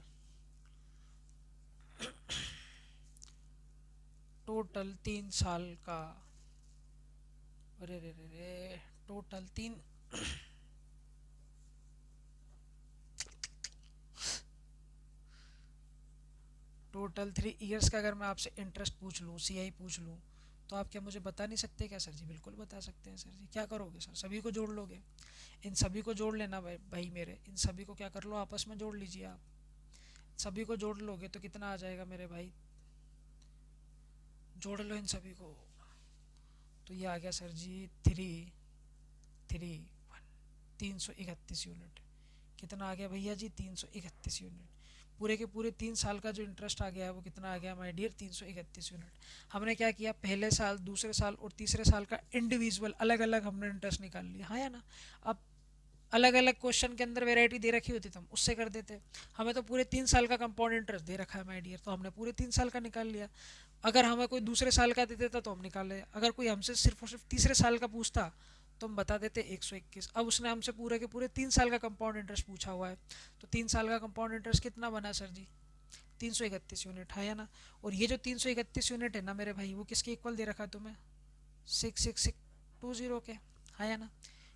टोटल 3 साल का, अरे रे रे रे, टोटल तीन, टोटल 3 ईयर्स का अगर मैं आपसे इंटरेस्ट पूछ लूँ, सीआई पूछ लूँ, तो आप क्या मुझे बता नहीं सकते क्या सर जी? बिल्कुल बता सकते हैं सर जी। क्या करोगे सर? सभी को जोड़ लोगे? इन सभी को जोड़ लेना भाई मेरे, इन सभी को क्या कर लो, आपस में जोड़ लीजिए आप। सभी को जोड़ लोगे तो कितना आ जाएगा मेरे भाई? जोड़ लो इन सभी को। तो ये आ गया सर जी 331 यूनिट। कितना आ गया भैया जी? 331 यूनिट। पूरे के पूरे 3 साल का जो इंटरेस्ट आ गया है वो कितना आ गया माय डियर? 331 यूनिट। हमने क्या किया, पहले साल, दूसरे साल और तीसरे साल का इंडिविजुअल अलग अलग हमने इंटरेस्ट निकाल लिया, हाँ या ना? अब अलग अलग क्वेश्चन के अंदर वेराइटी दे रखी होती तो हम उससे कर देते। हमें तो पूरे 3 साल का कंपाउंड इंटरेस्ट दे रखा है माय डियर, तो हमने पूरे 3 साल का निकाल लिया। अगर हमें कोई दूसरे साल का दे देता तो हम निकाल ले, अगर कोई हमसे सिर्फ और सिर्फ तीसरे साल का पूछता तो हम बता देते 121। अब उसने हमसे पूरे के पूरे 3 साल का कंपाउंड इंटरेस्ट पूछा हुआ है, तो 3 साल का कंपाउंड इंटरेस्ट कितना बना सर जी? 331 यूनिट, है ना? और ये जो 331 यूनिट है ना मेरे भाई, वो किसके इक्वल दे रखा है तुम्हें? 66620 के, है ना?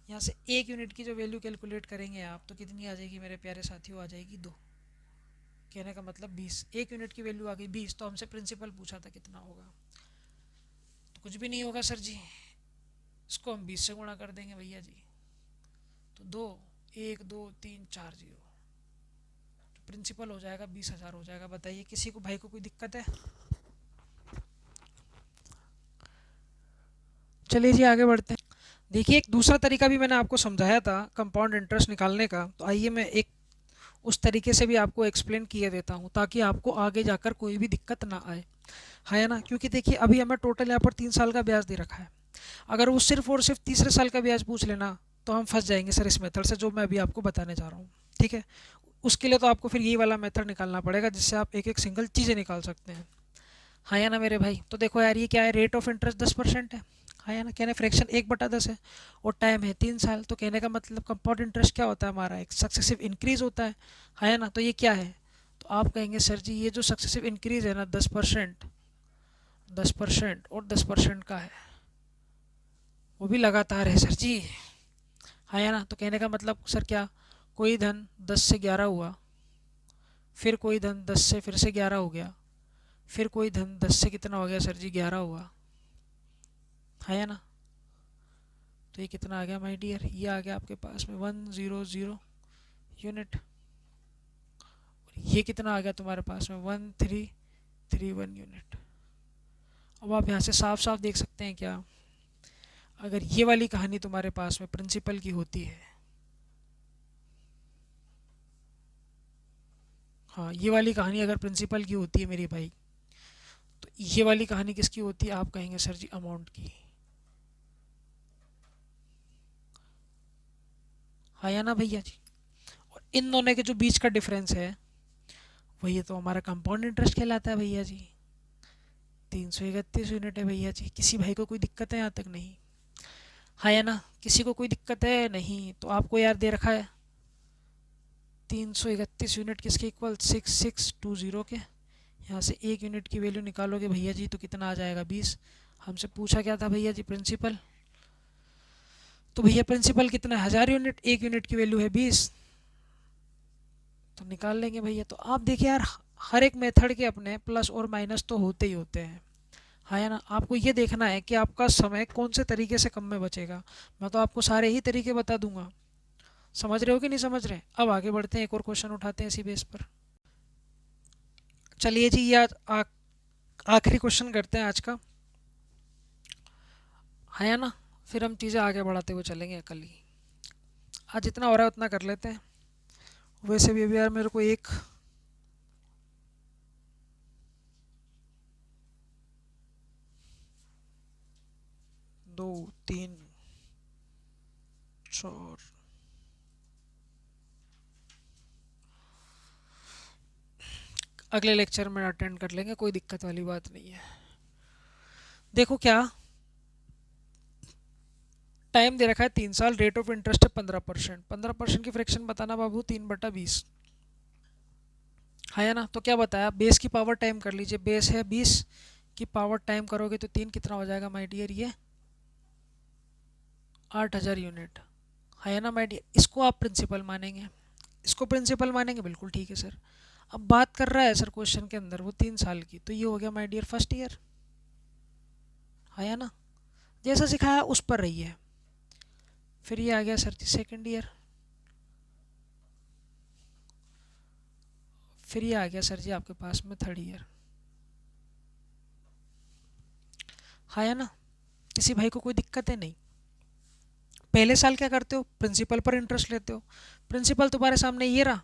यहाँ से 1 यूनिट की जो वैल्यू कैलकुलेट करेंगे आप तो कितनी आ जाएगी मेरे प्यारे साथियों? आ जाएगी 2। कहने का मतलब 20। 1 यूनिट की वैल्यू आ गई 20, तो हमसे प्रिंसिपल पूछा था कितना होगा, तो कुछ भी नहीं होगा सर जी। इसको हम 20 से गुणा कर देंगे भैया जी, तो 2 1 2 3 4 0, तो प्रिंसिपल हो जाएगा 20,000 हो जाएगा। बताइए किसी को भाई को कोई दिक्कत है? चलिए जी आगे बढ़ते हैं। देखिए एक दूसरा तरीका भी मैंने आपको समझाया था कंपाउंड इंटरेस्ट निकालने का, तो आइए मैं एक उस तरीके से भी आपको एक्सप्लेन किए देता हूँ ताकि आपको आगे जाकर कोई भी दिक्कत ना आए, है ना? क्योंकि देखिए अभी हमें टोटल यहाँ पर 3 साल का ब्याज दे रखा है। अगर वो सिर्फ और सिर्फ तीसरे साल का ब्याज पूछ लेना तो हम फंस जाएंगे सर इस मेथड से जो मैं अभी आपको बताने जा रहा हूँ, ठीक है? उसके लिए तो आपको फिर यही वाला मेथड निकालना पड़ेगा जिससे आप एक एक सिंगल चीज़ें निकाल सकते हैं, हाँ या ना मेरे भाई? तो देखो यार ये क्या है, रेट ऑफ इंटरेस्ट 10% है, हाँ या ना? कहने फ्रैक्शन 1/10 है और टाइम है 3 साल, तो कहने का मतलब कंपाउंड इंटरेस्ट क्या होता है हमारा? एक सक्सेसिव इंक्रीज होता है, हाँ या ना? तो ये क्या है? तो आप कहेंगे सर जी ये जो सक्सेसिव इंक्रीज है ना 10%, 10% और 10% का है, वो भी लगातार है सर जी, हाँ या ना? तो कहने का मतलब सर क्या, कोई धन 10 से 11 हुआ, फिर कोई धन 10 से फिर से 11 हो गया, फिर कोई धन 10 से कितना हो गया सर जी? 11 हुआ, है या ना? तो ये कितना आ गया माय डियर? ये आ गया आपके पास में 100 यूनिट। और ये कितना आ गया तुम्हारे पास में? 1331 यूनिट। अब आप यहाँ से साफ साफ देख सकते हैं क्या, अगर ये वाली कहानी तुम्हारे पास में प्रिंसिपल की होती है, हाँ ये वाली कहानी अगर प्रिंसिपल की होती है मेरी भाई, तो ये वाली कहानी किसकी होती है? आप कहेंगे सर जी अमाउंट की, हाँ या ना भैया जी? और इन दोनों के जो बीच का डिफरेंस है वही तो हमारा कंपाउंड इंटरेस्ट कहलाता है भैया जी। 331 यूनिट है भैया जी। किसी भाई को कोई दिक्कत है यहाँ तक? नहीं, हाँ या ना? किसी को कोई दिक्कत है? नहीं। तो आपको यार दे रखा है 331 यूनिट किसके इक्वल? 6620 के। यहाँ से 1 यूनिट की वैल्यू निकालोगे भैया जी तो कितना आ जाएगा? 20। हमसे पूछा क्या था भैया जी? प्रिंसिपल। तो भैया प्रिंसिपल कितना है? 1000 यूनिट। 1 यूनिट की वैल्यू है 20, तो निकाल लेंगे भैया। तो आप देखिए यार हर एक मेथड के अपने प्लस और माइनस तो होते ही होते हैं, हाँ या ना? आपको ये देखना है कि आपका समय कौन से तरीके से कम में बचेगा। मैं तो आपको सारे ही तरीके बता दूंगा। समझ रहे हो कि नहीं समझ रहे? अब आगे बढ़ते हैं, एक और क्वेश्चन उठाते हैं इसी बेस पर। चलिए जी ये आखिरी क्वेश्चन करते हैं आज का, है या ना? फिर हम चीज़ें आगे बढ़ाते हुए चलेंगे कल ही। आज जितना हो रहा है उतना कर लेते हैं। वैसे भी अभी यार मेरे को 1 2 3 4 अगले लेक्चर में अटेंड कर लेंगे, कोई दिक्कत वाली बात नहीं है। देखो क्या टाइम दे रखा है 3 साल, रेट ऑफ इंटरेस्ट है 15%। 15% की फ्रैक्शन बताना बाबू 3/20, है ना? तो क्या बताया, बेस की पावर टाइम कर लीजिए। बेस है 20 की पावर टाइम करोगे तो 3 कितना हो जाएगा माय डियर? ये 8000 यूनिट, है ना माय डियर? इसको आप प्रिंसिपल मानेंगे? इसको प्रिंसिपल मानेंगे, बिल्कुल ठीक है सर। अब बात कर रहा है सर क्वेश्चन के अंदर वो 3 साल की, तो ये हो गया माय डियर फर्स्ट ईयर, आया ना, जैसा सिखाया उस पर रहिए। फिर ये आ गया सर जी सेकेंड ईयर, फिर ये आ गया सर जी आपके पास में थर्ड ईयर। आया ना, किसी भाई को कोई दिक्कत है नहीं। पहले साल क्या करते हो, प्रिंसिपल पर इंटरेस्ट लेते हो। प्रिंसिपल तुम्हारे सामने ये रहा,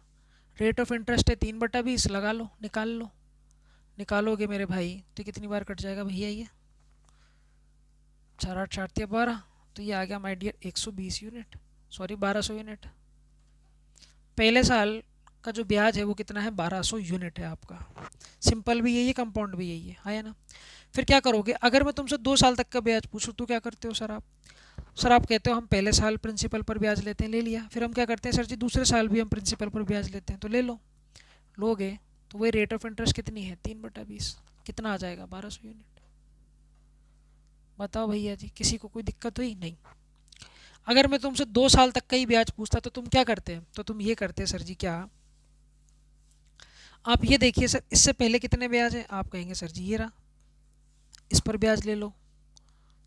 रेट ऑफ इंटरेस्ट है 3/20, लगा लो, निकाल लो। निकालोगे मेरे भाई तो कितनी बार कट जाएगा भैया, ये 4 8 4 12, तो ये आ गया my dear 120 unit, sorry 1200 unit. पहले साल का जो ब्याज है वो कितना है, 1200 यूनिट है आपका। सिंपल भी यही है, कंपाउंड भी यही है, आया ना। फिर क्या करोगे, अगर मैं तुमसे 2 साल तक का ब्याज पूछूं तो क्या करते हो सर आप? सर आप कहते हो हम पहले साल प्रिंसिपल पर ब्याज लेते हैं, ले लिया। फिर हम क्या करते हैं सर जी, दूसरे साल भी हम प्रिंसिपल पर ब्याज लेते हैं, तो ले लो। लोगे तो वही रेट ऑफ इंटरेस्ट कितनी है, 3/20, कितना आ जाएगा, 1200 यूनिट। बताओ भैया जी, किसी को कोई दिक्कत हुई? नहीं। अगर मैं तुमसे 2 साल तक का ही ब्याज पूछता तो तुम क्या करते हैं, तो तुम ये करते सर जी, क्या आप ये देखिए सर, इससे पहले कितने ब्याज है, आप कहेंगे सर जी ये रहा, इस पर ब्याज ले लो।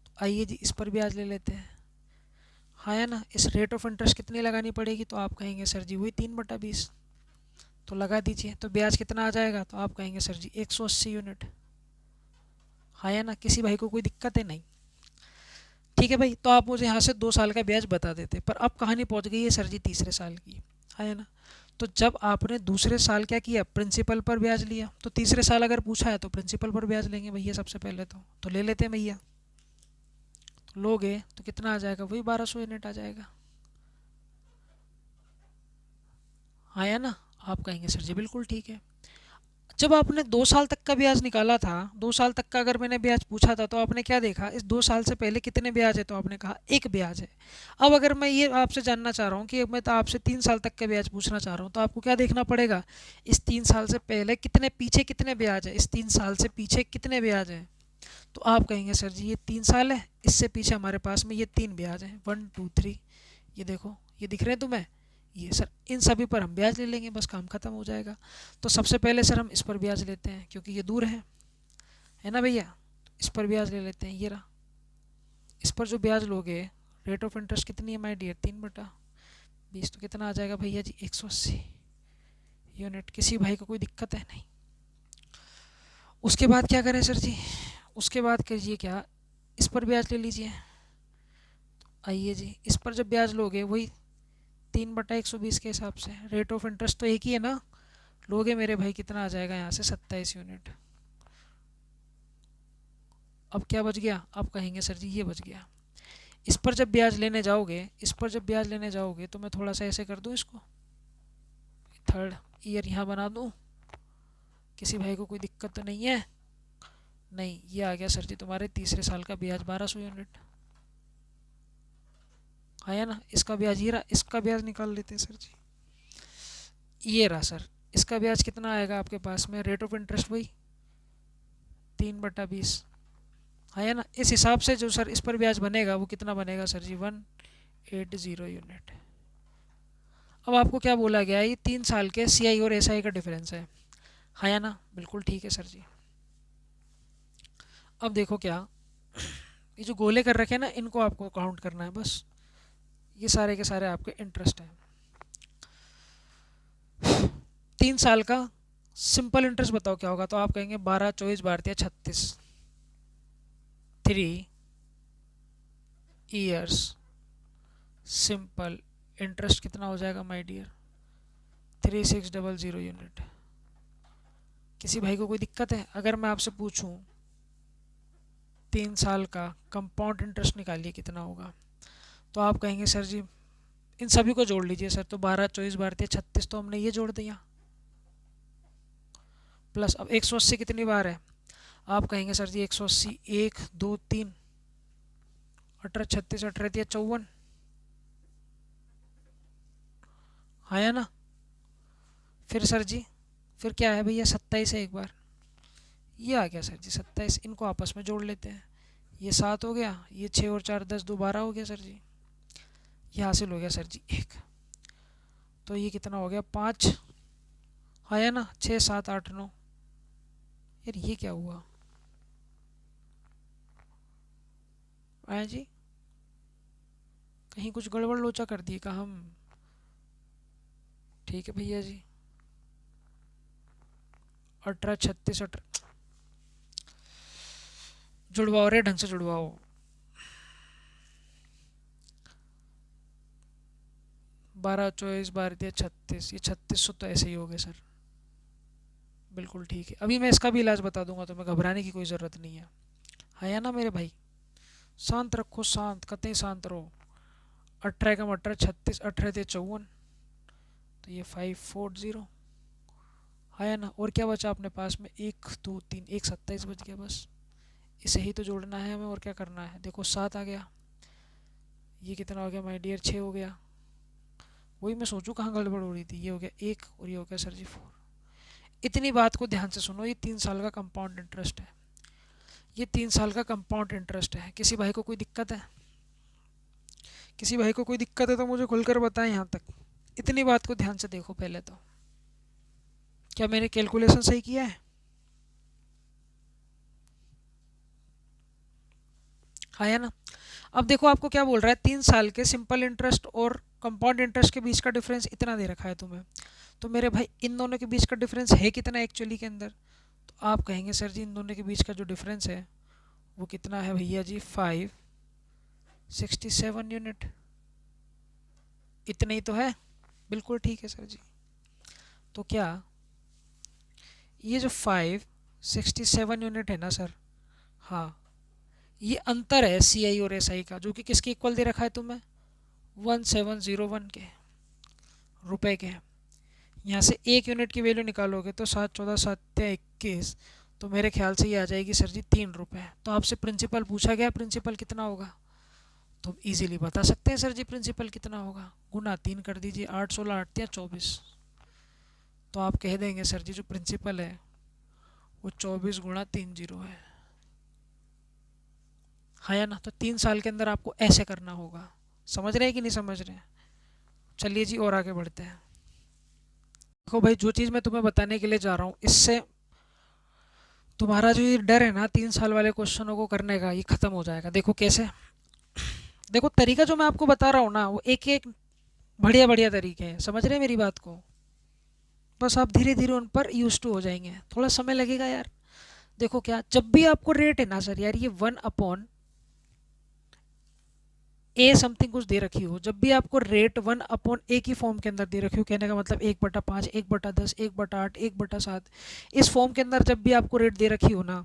तो आइए जी इस पर ब्याज ले लेते हैं। हाँ है ना, इस रेट ऑफ इंटरेस्ट कितनी लगानी पड़ेगी, तो आप कहेंगे सर जी वही 3/20, तो लगा दीजिए। तो ब्याज कितना आ जाएगा, तो आप कहेंगे सर जी 180 यूनिट। हाँ है ना, किसी भाई को कोई दिक्कत है? नहीं। ठीक है भाई, तो आप मुझे यहाँ से 2 साल का ब्याज बता देते, पर अब कहानी पहुँच गई है सर जी तीसरे साल की, है ना। तो जब आपने दूसरे साल क्या किया, प्रिंसिपल पर ब्याज लिया, तो तीसरे साल अगर पूछा है तो प्रिंसिपल पर ब्याज लेंगे भैया सबसे पहले, तो ले लेते हैं भैया। तो लोगे तो कितना आ जाएगा, वही 1200 यूनिट आ जाएगा। आया ना, आप कहेंगे सर जी बिल्कुल ठीक है। जब आपने 2 साल तक का ब्याज निकाला था, 2 साल तक का अगर मैंने ब्याज पूछा था, तो आपने क्या देखा, इस 2 साल से पहले कितने ब्याज है, तो आपने कहा एक ब्याज है। अब अगर मैं ये आपसे जानना चाह रहा हूँ कि मैं तो आपसे 3 साल तक का ब्याज पूछना चाह रहा हूँ, तो आपको क्या देखना पड़ेगा, इस 3 साल से पहले कितने, पीछे कितने ब्याज है, इस 3 साल से पीछे कितने ब्याज हैं। तो आप कहेंगे सर जी ये 3 साल है, इससे पीछे हमारे पास में ये 3 ब्याज हैं, 1 2 3, ये देखो ये दिख रहे हैं तुम्हें, ये सर इन सभी पर हम ब्याज ले लेंगे, बस काम ख़त्म हो जाएगा। तो सबसे पहले सर हम इस पर ब्याज लेते हैं क्योंकि ये दूर है ना भैया, इस पर ब्याज ले लेते हैं, ये रहा। इस पर जो ब्याज लोगे, रेट ऑफ इंटरेस्ट कितनी है माय डियर, 3/20, तो कितना आ जाएगा भैया जी 180 यूनिट। किसी भाई को कोई दिक्कत है? नहीं। उसके बाद क्या करें सर जी, उसके बाद करिए क्या, इस पर ब्याज ले लीजिए। आइए जी, इस पर जब ब्याज लोगे वही 3/120 के हिसाब से, रेट ऑफ इंटरेस्ट तो एक ही है ना, लोगे मेरे भाई कितना आ जाएगा यहाँ से, 27 यूनिट। अब क्या बच गया, आप कहेंगे सर जी ये बच गया। इस पर जब ब्याज लेने जाओगे, इस पर जब ब्याज लेने जाओगे, तो मैं थोड़ा सा ऐसे कर दूँ इसको, थर्ड ईयर यहाँ बना दूँ, किसी भाई को कोई दिक्कत तो नहीं है? नहीं। ये आ गया सर जी तुम्हारे तीसरे साल का ब्याज 1200 यूनिट, आया ना। इसका ब्याज ये रहा, इसका ब्याज निकाल लेते हैं सर जी, ये रहा सर। इसका ब्याज कितना आएगा आपके पास में, रेट ऑफ इंटरेस्ट वही 3/20, है ना। इस हिसाब से जो सर इस पर ब्याज बनेगा वो कितना बनेगा सर जी, 180 यूनिट। अब आपको क्या बोला गया है, ये 3 साल के CI और SI का डिफरेंस है ना, बिल्कुल ठीक है सर जी। अब देखो क्या, ये जो गोले कर रखे हैं ना, इनको आपको काउंट करना है बस, ये सारे के सारे आपके इंटरेस्ट हैं। 3 साल का सिंपल इंटरेस्ट बताओ क्या होगा, तो आप कहेंगे 12 24 12 36, 3 ईयर्स सिंपल इंटरेस्ट कितना हो जाएगा माय डियर, 3600 यूनिट। किसी भाई को कोई दिक्कत है? अगर मैं आपसे पूछूं 3 साल का कंपाउंड इंटरेस्ट निकालिए कितना होगा, तो आप कहेंगे सर जी इन सभी को जोड़ लीजिए सर, तो 12 24 12 36, तो हमने ये जोड़ दिया, प्लस अब 180 कितनी बार है, आप कहेंगे सर जी 180 1 2 3, 18 36 18 54, आया ना। फिर सर जी फिर क्या है भैया, 27 है एक बार, ये आ गया सर जी 27, इनको आपस में जोड़ लेते हैं, ये 7 हो गया, ये 6 और 4 10 2 12 हो गया सर जी, ये हासिल हो गया सर जी 1, तो ये कितना हो गया 5, आया ना, 6 7 8 9। यार ये क्या हुआ, आया जी, कहीं कुछ गड़बड़ लोचा कर दिए का हम? ठीक है भैया जी। 18 36 18, जुड़वाओ रे, ढंग से जुड़वाओ। 12 24 12 दिया 36, ये 3600 तो ऐसे ही हो गए सर। बिल्कुल ठीक है, अभी मैं इसका भी इलाज बता दूंगा, तो मैं घबराने की कोई ज़रूरत नहीं है या ना मेरे भाई? शांत रखो, शांत, कतई शांत रहो। 18 कम 18 36, 18 थे 54, तो ये 540 है या ना? और क्या बचा अपने पास में? 1 2 3, एक 27 बच गया बस। इसे ही तो जोड़ना है हमें, और क्या करना है? देखो 7 आ गया, ये कितना हो गया माय डियर? 6 हो गया। वही मैं सोचूं कहाँ गड़बड़ हो रही थी। ये हो गया 1, और ये हो गया सर जी 4। इतनी बात को ध्यान से सुनो, ये 3 साल का कंपाउंड इंटरेस्ट है। ये 3 साल का कंपाउंड इंटरेस्ट है। किसी भाई को कोई दिक्कत है? किसी भाई को कोई दिक्कत है तो मुझे खुलकर बताएं यहाँ तक। इतनी बात को ध्यान से देखो पहले तो। क्या मैंने कैलकुलेशन सही किया है? आया ना? अब देखो आपको क्या बोल रहा है, 3 साल के सिंपल इंटरेस्ट और कंपाउंड इंटरेस्ट के बीच का डिफरेंस इतना दे रखा है तुम्हें। तो मेरे भाई इन दोनों के बीच का डिफरेंस है कितना एक्चुअली के अंदर? तो आप कहेंगे सर जी इन दोनों के बीच का जो डिफरेंस है वो कितना है भैया जी? 567 यूनिट। इतने ही तो है। बिल्कुल ठीक है सर जी। तो क्या ये जो 567 यूनिट है ना सर, हाँ, ये अंतर है सी आई और एस आई का, जो कि किसके इक्वल दे रखा है तुम्हें? 1701 के रुपए के। यहाँ से 1 यूनिट की वैल्यू निकालोगे तो 7 14 7 21, तो मेरे ख्याल से ये आ जाएगी सर जी 3 रुपये। तो आपसे प्रिंसिपल पूछा गया, प्रिंसिपल कितना होगा? तो हम इजीली बता सकते हैं सर जी प्रिंसिपल कितना होगा। गुना 3 कर दीजिए, 8 16 8 या 24। तो आप कह देंगे सर जी जो प्रिंसिपल है वो 24 गुणा 30 है। हाँ या ना? तो 3 साल के अंदर आपको ऐसे करना होगा। समझ रहे हैं कि नहीं समझ रहे हैं? चलिए जी और आगे बढ़ते हैं। देखो भाई, जो चीज़ मैं तुम्हें बताने के लिए जा रहा हूँ, इससे तुम्हारा जो ये डर है ना 3 साल वाले क्वेश्चनों को करने का, ये खत्म हो जाएगा। देखो कैसे। देखो तरीका जो मैं आपको बता रहा हूँ ना, वो एक एक बढ़िया बढ़िया तरीके हैं। समझ रहे हैं मेरी बात को? बस आप धीरे धीरे उन पर यूज टू हो जाएंगे, थोड़ा समय लगेगा यार। देखो क्या, जब भी आपको रेट है ना सर यार, ये 1/ए समथिंग कुछ दे रखी हो, जब भी आपको रेट 1/ए की फॉर्म के अंदर दे रखी हो, कहने का मतलब 1/5, 1/10, 1/8, 1/7, इस फॉर्म के अंदर जब भी आपको रेट दे रखी हो ना,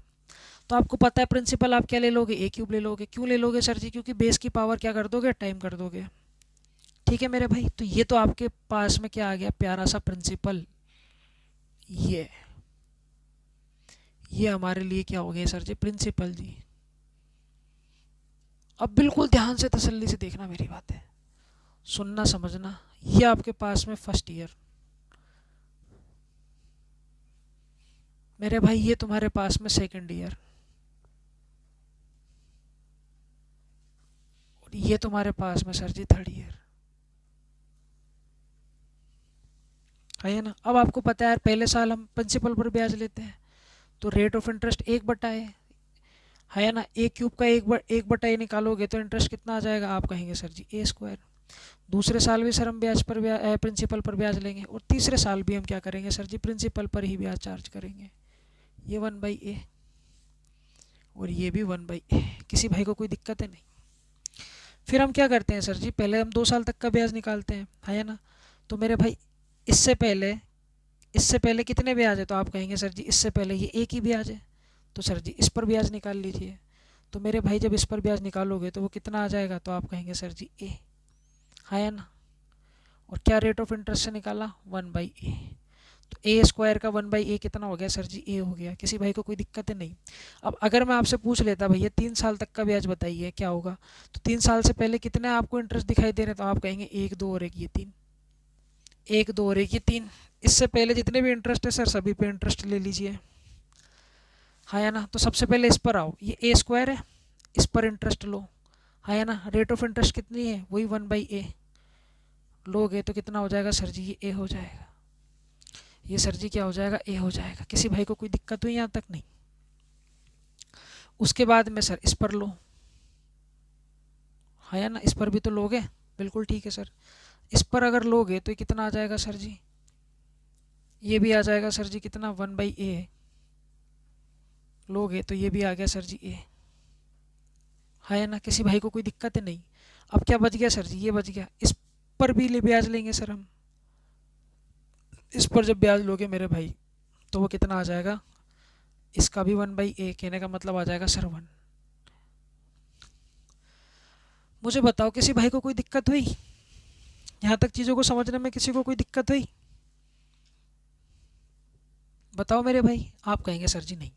तो आपको पता है प्रिंसिपल आप क्या ले लोगे? ए क्यूब ले लोगे। क्यों ले लोगे सर जी? क्योंकि बेस की पावर क्या कर दोगे? टाइम कर दोगे। ठीक है मेरे भाई, तो ये तो आपके पास में क्या आ गया? प्यारा सा प्रिंसिपल। ये ये हमारे लिए क्या हो गया सर जी? प्रिंसिपल जी। अब बिल्कुल ध्यान से तसल्ली से देखना मेरी बात है, सुनना समझना। ये आपके पास में फर्स्ट ईयर मेरे भाई, ये तुम्हारे पास में सेकंड ईयर, और ये तुम्हारे पास में सर जी थर्ड ईयर। है ना? अब आपको पता है यार, पहले साल हम प्रिंसिपल पर ब्याज लेते हैं, तो रेट ऑफ इंटरेस्ट 1/, है ना? ए क्यूब का 1/ए निकालोगे तो इंटरेस्ट कितना आ जाएगा? आप कहेंगे सर जी ए स्क्वायर। दूसरे साल भी सर हम ब्याज पर प्रिंसिपल पर ब्याज लेंगे, और तीसरे साल भी हम क्या करेंगे सर जी? प्रिंसिपल पर ही ब्याज चार्ज करेंगे। ये 1/ए और ये भी 1/ए। किसी भाई को कोई दिक्कत है? नहीं। फिर हम क्या करते हैं सर जी? पहले हम 2 साल तक का ब्याज निकालते हैं, है ना? तो मेरे भाई इससे पहले इससे पहले कितने ब्याज है? तो आप कहेंगे सर जी इससे पहले ये एक ही ब्याज है, तो सर जी इस पर ब्याज निकाल लीजिए। तो मेरे भाई जब इस पर ब्याज निकालोगे तो वो कितना आ जाएगा? तो आप कहेंगे सर जी ए, है ना? और क्या रेट ऑफ इंटरेस्ट से निकाला? 1/ए। तो ए स्क्वायर का 1/ए कितना हो गया सर जी? ए हो गया। किसी भाई को कोई दिक्कत है? नहीं। अब अगर मैं आपसे पूछ लेता भैया 3 साल तक का ब्याज बताइए क्या होगा, तो 3 साल से पहले कितने आपको इंटरेस्ट दिखाई दे रहे हैं? तो आप कहेंगे 1 2 और 1 ये 3, 1 2 और 1 ये 3। इससे पहले जितने भी इंटरेस्ट है सर सभी पे इंटरेस्ट ले लीजिए, है ना? तो सबसे पहले इस पर आओ, ये ए स्क्वायर है, इस पर इंटरेस्ट लो, है ना? रेट ऑफ इंटरेस्ट कितनी है? वही 1/ए लोगे तो कितना हो जाएगा सर जी? ये ए हो जाएगा। ये सर जी क्या हो जाएगा? ए हो जाएगा। किसी भाई को कोई दिक्कत हुई यहाँ तक? नहीं। उसके बाद में सर इस पर लो, है ना, इस पर भी तो लोगे, बिल्कुल ठीक है सर। इस पर अगर लोगे तो ये कितना आ जाएगा सर जी, ये भी आ जाएगा सर जी कितना, 1/a लोगे तो ये भी आ गया सर जी a, है ना। किसी भाई को कोई दिक्कत है नहीं। अब क्या बच गया सर जी, ये बच गया। इस पर भी ब्याज लेंगे सर हम। इस पर जब ब्याज लोगे मेरे भाई तो वो कितना आ जाएगा, इसका भी 1/a, कहने का मतलब आ जाएगा सर 1। मुझे बताओ किसी भाई को कोई दिक्कत हुई, यहाँ तक चीज़ों को समझने में किसी को कोई दिक्कत हुई? बताओ मेरे भाई। आप कहेंगे सर जी नहीं।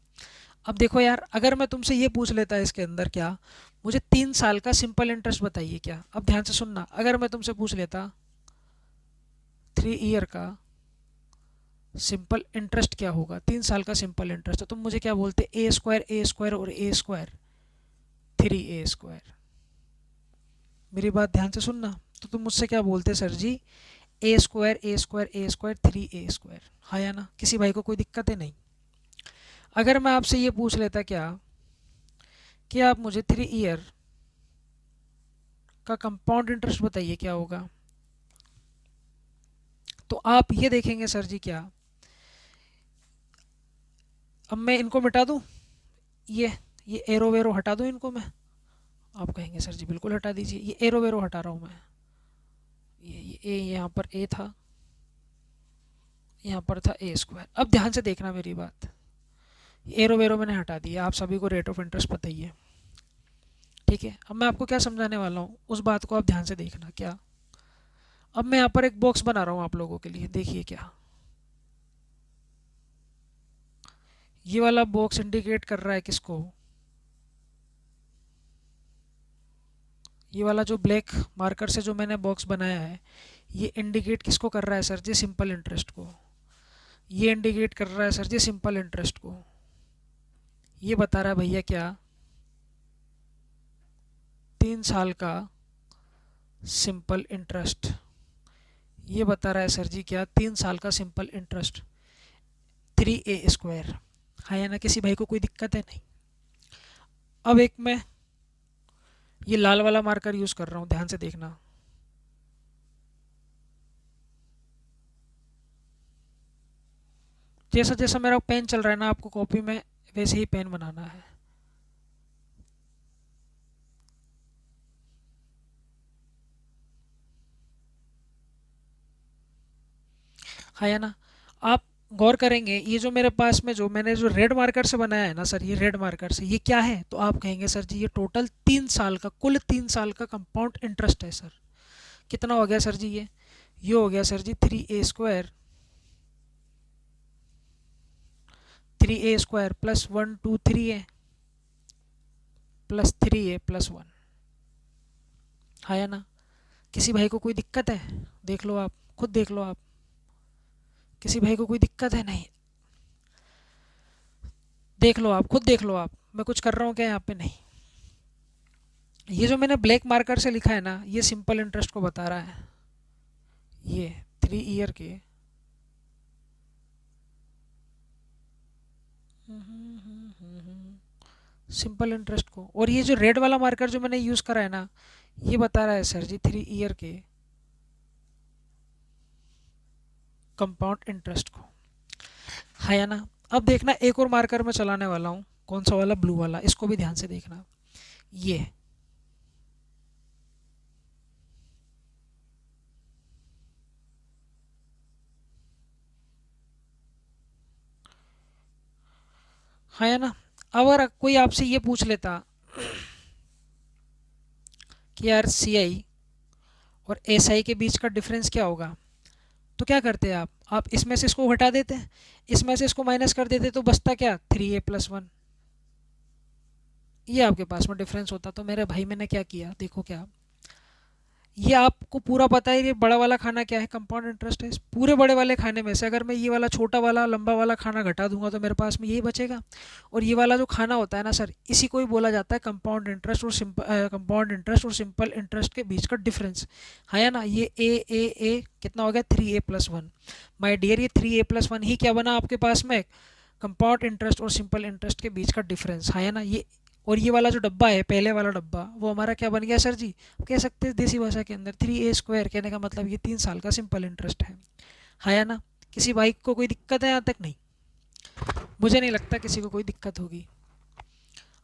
अब देखो यार, अगर मैं तुमसे ये पूछ लेता है इसके अंदर क्या, मुझे 3 साल का सिंपल इंटरेस्ट बताइए क्या, अब ध्यान से सुनना, अगर मैं तुमसे पूछ लेता 3 ईयर का सिंपल इंटरेस्ट क्या होगा, 3 साल का सिंपल इंटरेस्ट, तो तुम मुझे क्या बोलते, a² और a², 3a²। मेरी बात ध्यान से सुनना, तो तुम मुझसे क्या बोलते सर जी, a², 3a², हाँ या ना। किसी भाई को कोई दिक्कत है नहीं। अगर मैं आपसे ये पूछ लेता क्या कि आप मुझे 3 ईयर का कंपाउंड इंटरेस्ट बताइए क्या होगा, तो आप ये देखेंगे सर जी क्या, अब मैं इनको मिटा दूं, ये एरो वेरो हटा दूं इनको मैं, आप कहेंगे सर जी बिल्कुल हटा दीजिए, ये एरो वेरो हटा रहा हूँ मैं। ये ए, यहाँ पर ए था, यहाँ पर था a²। अब ध्यान से देखना मेरी बात, एरो वेरो मैंने हटा दिया, आप सभी को रेट ऑफ इंटरेस्ट पता ही है, ठीक है। अब मैं आपको क्या समझाने वाला हूँ उस बात को आप ध्यान से देखना क्या। अब मैं यहाँ पर एक बॉक्स बना रहा हूँ आप लोगों के लिए, देखिए क्या, ये वाला बॉक्स इंडिकेट कर रहा है किसको, ये वाला जो ब्लैक मार्कर से जो मैंने बॉक्स बनाया है, ये इंडिकेट किसको कर रहा है सर जी, सिंपल इंटरेस्ट को। ये इंडिकेट कर रहा है सर जी सिंपल इंटरेस्ट को। ये बता रहा है भैया क्या, 3 साल का सिंपल इंटरेस्ट। ये बता रहा है सर जी क्या, 3 साल का सिंपल इंटरेस्ट 3a², हाँ या ना। किसी भाई को कोई दिक्कत है नहीं। अब एक मैं ये लाल वाला मार्कर यूज़ कर रहा हूँ, ध्यान से देखना। जैसा जैसा मेरा पेन चल रहा है ना, आपको कॉपी में वैसे ही पेन बनाना है। हाँ या ना। आप गौर करेंगे, ये जो मेरे पास में जो मैंने जो रेड मार्कर से बनाया है ना सर, ये रेड मार्कर से, ये क्या है, तो आप कहेंगे सर जी ये टोटल 3 साल का, कुल 3 साल का कंपाउंड इंटरेस्ट है सर। कितना हो गया सर जी, ये हो गया सर जी 3a² 3a² plus 1 2 3a plus 3a plus 1, हाँ या ना। किसी भाई को कोई दिक्कत है, देख लो आप, खुद देख लो आप, किसी भाई को कोई दिक्कत है नहीं, देख लो आप, खुद देख लो आप, मैं कुछ कर रहा हूँ क्या यहाँ पे, नहीं। ये जो मैंने ब्लैक मार्कर से लिखा है ना, ये सिंपल इंटरेस्ट को बता रहा है, ये 3 ईयर के सिंपल इंटरेस्ट को। और ये जो रेड वाला मार्कर जो मैंने यूज़ करा है ना, ये बता रहा है सर जी 3 ईयर के कंपाउंड इंटरेस्ट को, है या ना। अब देखना, एक और मार्कर मैं चलाने वाला हूँ, कौन सा वाला, ब्लू वाला, इसको भी ध्यान से देखना। ये है ना। अगर कोई आपसे ये पूछ लेता कि यार CI और SI के बीच का डिफरेंस क्या होगा, तो क्या करते आप इसमें से इसको हटा देते, इसमें से इसको माइनस कर देते, तो बचता क्या, 3a+1। ये आपके पास में डिफरेंस होता। तो मेरे भाई मैंने क्या किया, देखो क्या, ये आपको पूरा पता है ये बड़ा वाला खाना क्या है, कंपाउंड इंटरेस्ट है। इस पूरे बड़े वाले खाने में से अगर मैं ये वाला छोटा वाला लंबा वाला खाना घटा दूंगा तो मेरे पास में यही बचेगा। और ये वाला जो खाना होता है ना सर, इसी को ही बोला जाता है कंपाउंड इंटरेस्ट और सिंपल इंटरेस्ट के बीच का डिफरेंस, है ना। ये ए कितना हो गया, 3a+1। माई डियर, ये 3a+1 ही क्या बना आपके पास में, कंपाउंड इंटरेस्ट और सिंपल इंटरेस्ट के बीच का डिफरेंस, है ना। ये और ये वाला जो डब्बा है, पहले वाला डब्बा, वो हमारा क्या बन गया सर जी? कह सकते हैं देसी भाषा के अंदर 3a² कहने का मतलब ये 3 साल का सिंपल इंटरेस्ट है या ना? किसी बाइक को कोई दिक्कत है यहाँ तक? नहीं, मुझे नहीं लगता किसी को कोई दिक्कत होगी,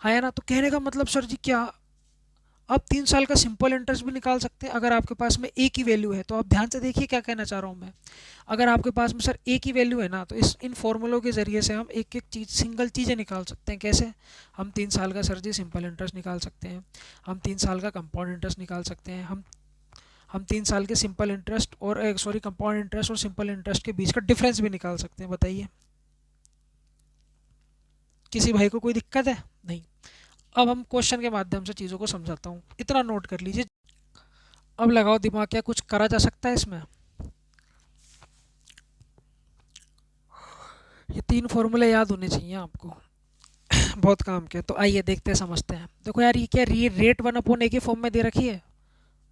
है या ना? तो कहने का मतलब सर जी क्या, आप 3 साल का सिंपल इंटरेस्ट भी निकाल सकते हैं अगर आपके पास में एक ही वैल्यू है। तो आप ध्यान से देखिए क्या कहना चाह रहा हूँ मैं। अगर आपके पास में सर एक ही वैल्यू है ना, तो इन फॉर्मूलों के ज़रिए से हम एक एक चीज़, सिंगल चीज़ें निकाल सकते हैं। कैसे? हम 3 साल का सर जी सिंपल इंटरेस्ट निकाल सकते हैं, हम 3 साल का कंपाउंड इंटरेस्ट निकाल सकते हैं, हम 3 साल के सिंपल इंटरेस्ट और सॉरी कंपाउंड इंटरेस्ट और सिंपल इंटरेस्ट के बीच का डिफरेंस भी निकाल सकते हैं। बताइए, किसी भाई को कोई दिक्कत है? नहीं। अब हम क्वेश्चन के माध्यम से चीज़ों को समझाता हूँ, इतना नोट कर लीजिए। अब लगाओ दिमाग, क्या कुछ करा जा सकता है इसमें? ये 3 फॉर्मूले याद होने चाहिए आपको, बहुत काम के। तो आइए देखते हैं, समझते हैं। देखो यार, ये क्या रेट 1/a के फॉर्म में दे रखी है?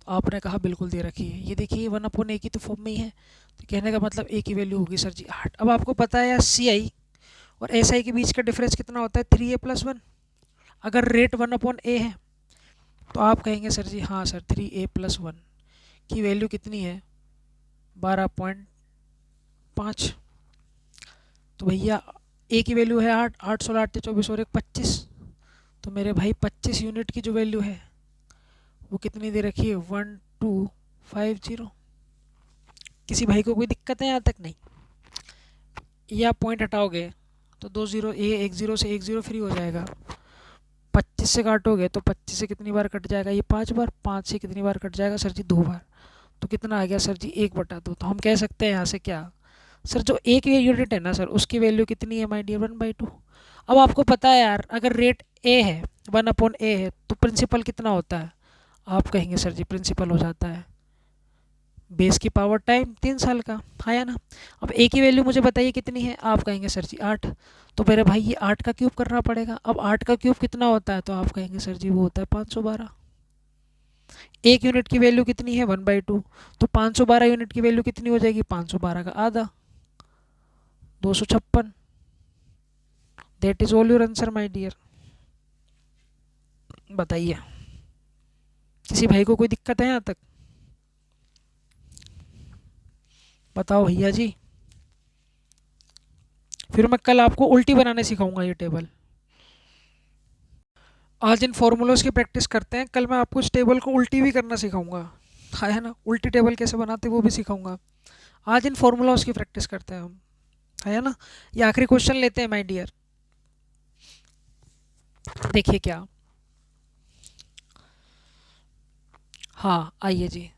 तो आपने कहा बिल्कुल दे रखी है। ये देखिए, ये 1/a की तो फॉर्म में ही है, तो कहने का मतलब a की वैल्यू होगी सर जी 8। अब आपको पता है यार, CI और SI के बीच का डिफरेंस कितना होता है? 3a+1। अगर रेट 1/a है तो आप कहेंगे सर जी हाँ सर, 3a+1 की वैल्यू कितनी है? 12.5। तो भैया ए की वैल्यू है 8, 8 16 8 24 और 1 25। तो मेरे भाई 25 यूनिट की जो वैल्यू है वो कितनी दे रखी है? 1250। किसी भाई को कोई दिक्कत है यहाँ तक? नहीं। या पॉइंट हटाओगे तो 2 जीरो, एक जीरो से एक जीरो फ्री हो जाएगा। 25 से काटोगे तो 25 से कितनी बार कट जाएगा? ये 5 बार। 5 से कितनी बार कट जाएगा सर जी? 2 बार। तो कितना आ गया सर जी? 1/2। तो हम कह सकते हैं यहाँ से क्या सर, जो एक यूनिट है ना सर, उसकी वैल्यू कितनी है माय डियर? 1/2। अब आपको पता है यार, अगर रेट ए है, 1/a है, तो प्रिंसिपल कितना होता है? आप कहेंगे सर जी प्रिंसिपल हो जाता है बेस की पावर टाइम 3 साल का, है ना? अब ए की वैल्यू मुझे बताइए कितनी है? आप कहेंगे सर जी 8। तो मेरे भाई ये 8 का क्यूब करना पड़ेगा। अब 8 का क्यूब कितना होता है? तो आप कहेंगे सर जी वो होता है 512। एक यूनिट की वैल्यू कितनी है? 1/2। तो 512 यूनिट की वैल्यू कितनी हो जाएगी? 512 का आधा, 256। That is all your answer my dear. बताइए, किसी भाई को कोई दिक्कत है यहाँ तक? बताओ भैया जी। फिर मैं कल आपको उल्टी बनाने सिखाऊंगा ये टेबल। आज इन फॉर्मूलोज की प्रैक्टिस करते हैं, कल मैं आपको इस टेबल को उल्टी भी करना सिखाऊंगा, है ना? उल्टी टेबल कैसे बनाते हैं वो भी सिखाऊंगा। आज इन फॉर्मूलाज की प्रैक्टिस करते हैं हम, है ना? ये आखिरी क्वेश्चन लेते हैं माय डियर। देखिए क्या, हाँ आइए जी।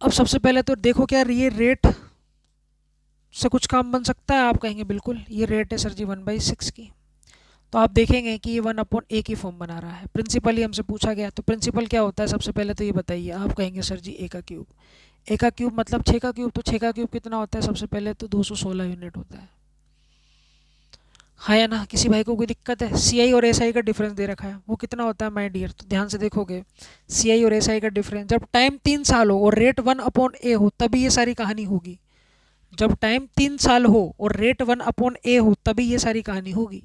अब सबसे पहले तो देखो क्या ये रेट से कुछ काम बन सकता है? आप कहेंगे बिल्कुल। ये रेट है सर जी 1/6 की। तो आप देखेंगे कि ये 1/a की फॉर्म बना रहा है। प्रिंसिपल ही हमसे पूछा गया, तो प्रिंसिपल क्या होता है सबसे पहले तो ये बताइए। आप कहेंगे सर जी a का क्यूब। a का क्यूब मतलब 6 का क्यूब। तो 6 का क्यूब कितना होता है? सबसे पहले तो 216 यूनिट होता है या ना? किसी भाई को कोई दिक्कत है? CI और SI का डिफरेंस दे रखा है, वो कितना होता है माय डियर? तो ध्यान से देखोगे, CI और SI का डिफरेंस, जब टाइम 3 साल हो और रेट 1/a हो तभी ये सारी कहानी होगी। जब टाइम 3 साल हो और रेट 1/a हो तभी ये सारी कहानी होगी,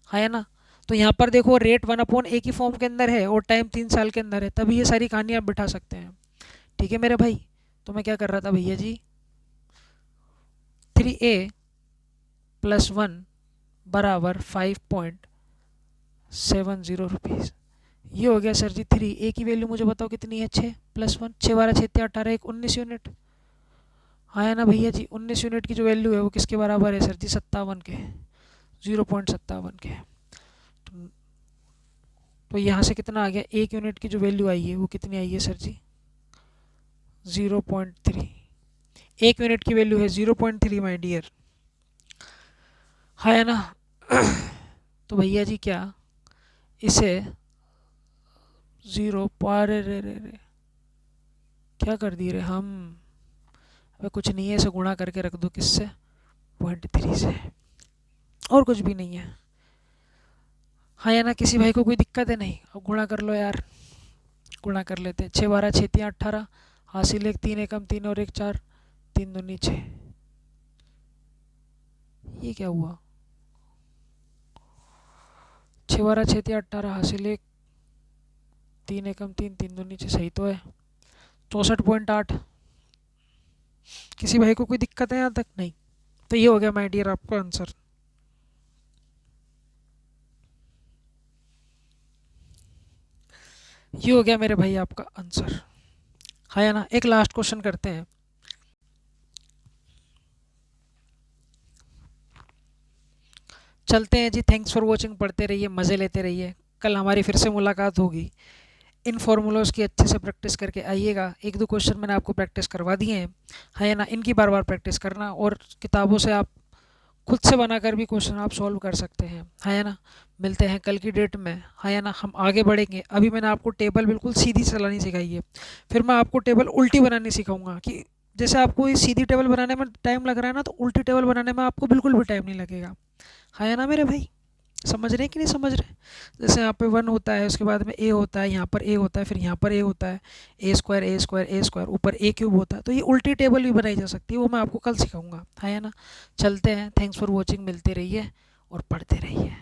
है ना? तो यहाँ पर देखो, रेट 1/a की फॉर्म के अंदर है और टाइम 3 साल के अंदर है, तभी ये सारी कहानी आप बिठा सकते हैं। ठीक है मेरे भाई? तो मैं क्या कर रहा था भैया जी, 3a+1 बराबर 5.70 रुपीज़। ये हो गया सर जी 3a की वैल्यू मुझे बताओ कितनी है? 6+1, 6 12 6 18 18 19 यूनिट। हाँ है ना भैया जी? 19 यूनिट की जो वैल्यू है वो किसके बराबर है सर जी? 57 के, 0.57 के। तो यहाँ से कितना आ गया? 1 यूनिट की जो वैल्यू आई है वो कितनी आई है सर जी? 0.3। 1 यूनिट की वैल्यू है 0.3 माई डियर, है ना? तो भैया जी क्या इसे 0 अरे रे रे रे, क्या कर दिए रे हम? अबे कुछ नहीं है, इसे गुणा करके रख दो किससे? 0.3 से, और कुछ भी नहीं है, हाँ या ना? किसी भाई को कोई दिक्कत है? नहीं। अब गुणा कर लो यार, गुणा कर लेते हैं। 6 12 6 3 18, हासिल 1 3 एकम 3 और 1 4, 3 दूनी 6। ये क्या हुआ? छः बारह छः 18 हासिल 1, 3 एकम 3, 3 दूनी 6, सही तो है। 64.8। किसी भाई को कोई दिक्कत है यहाँ तक? नहीं। तो ये हो गया माय डियर आपका आंसर। ये हो गया मेरे भाई आपका आंसर, है या ना। एक लास्ट क्वेश्चन करते हैं। चलते हैं जी, थैंक्स फॉर वॉचिंग, पढ़ते रहिए, मज़े लेते रहिए। कल हमारी फिर से मुलाकात होगी। इन फॉर्मूलोज़ की अच्छे से प्रैक्टिस करके आइएगा। एक दो क्वेश्चन मैंने आपको प्रैक्टिस करवा दिए हैं, है ना। इनकी बार बार प्रैक्टिस करना, और किताबों से आप खुद से बनाकर भी क्वेश्चन आप सॉल्व कर सकते हैं, है ना। मिलते हैं कल की डेट में, है ना। हम आगे बढ़ेंगे। अभी मैंने आपको टेबल बिल्कुल सीधी चलानी सिखाई है, फिर मैं आपको टेबल उल्टी बनानी सिखाऊंगा, कि जैसे आपको ये सीधी टेबल बनाने में टाइम लग रहा है ना, तो उल्टी टेबल बनाने में आपको बिल्कुल भी टाइम नहीं लगेगा, है ना मेरे भाई। समझ रहे हैं कि नहीं समझ रहे? जैसे यहाँ पे 1 होता है, उसके बाद में ए होता है, यहाँ पर ए होता है, फिर यहाँ पर ए होता है, ए स्क्वायर ए स्क्वायर ए स्क्वायर, ऊपर ए क्यूब होता है। तो ये उल्टी टेबल भी बनाई जा सकती है, वो मैं आपको कल सिखाऊंगा, है ना। चलते हैं, थैंक्स फॉर वॉचिंग, मिलते रहिए और पढ़ते रहिए।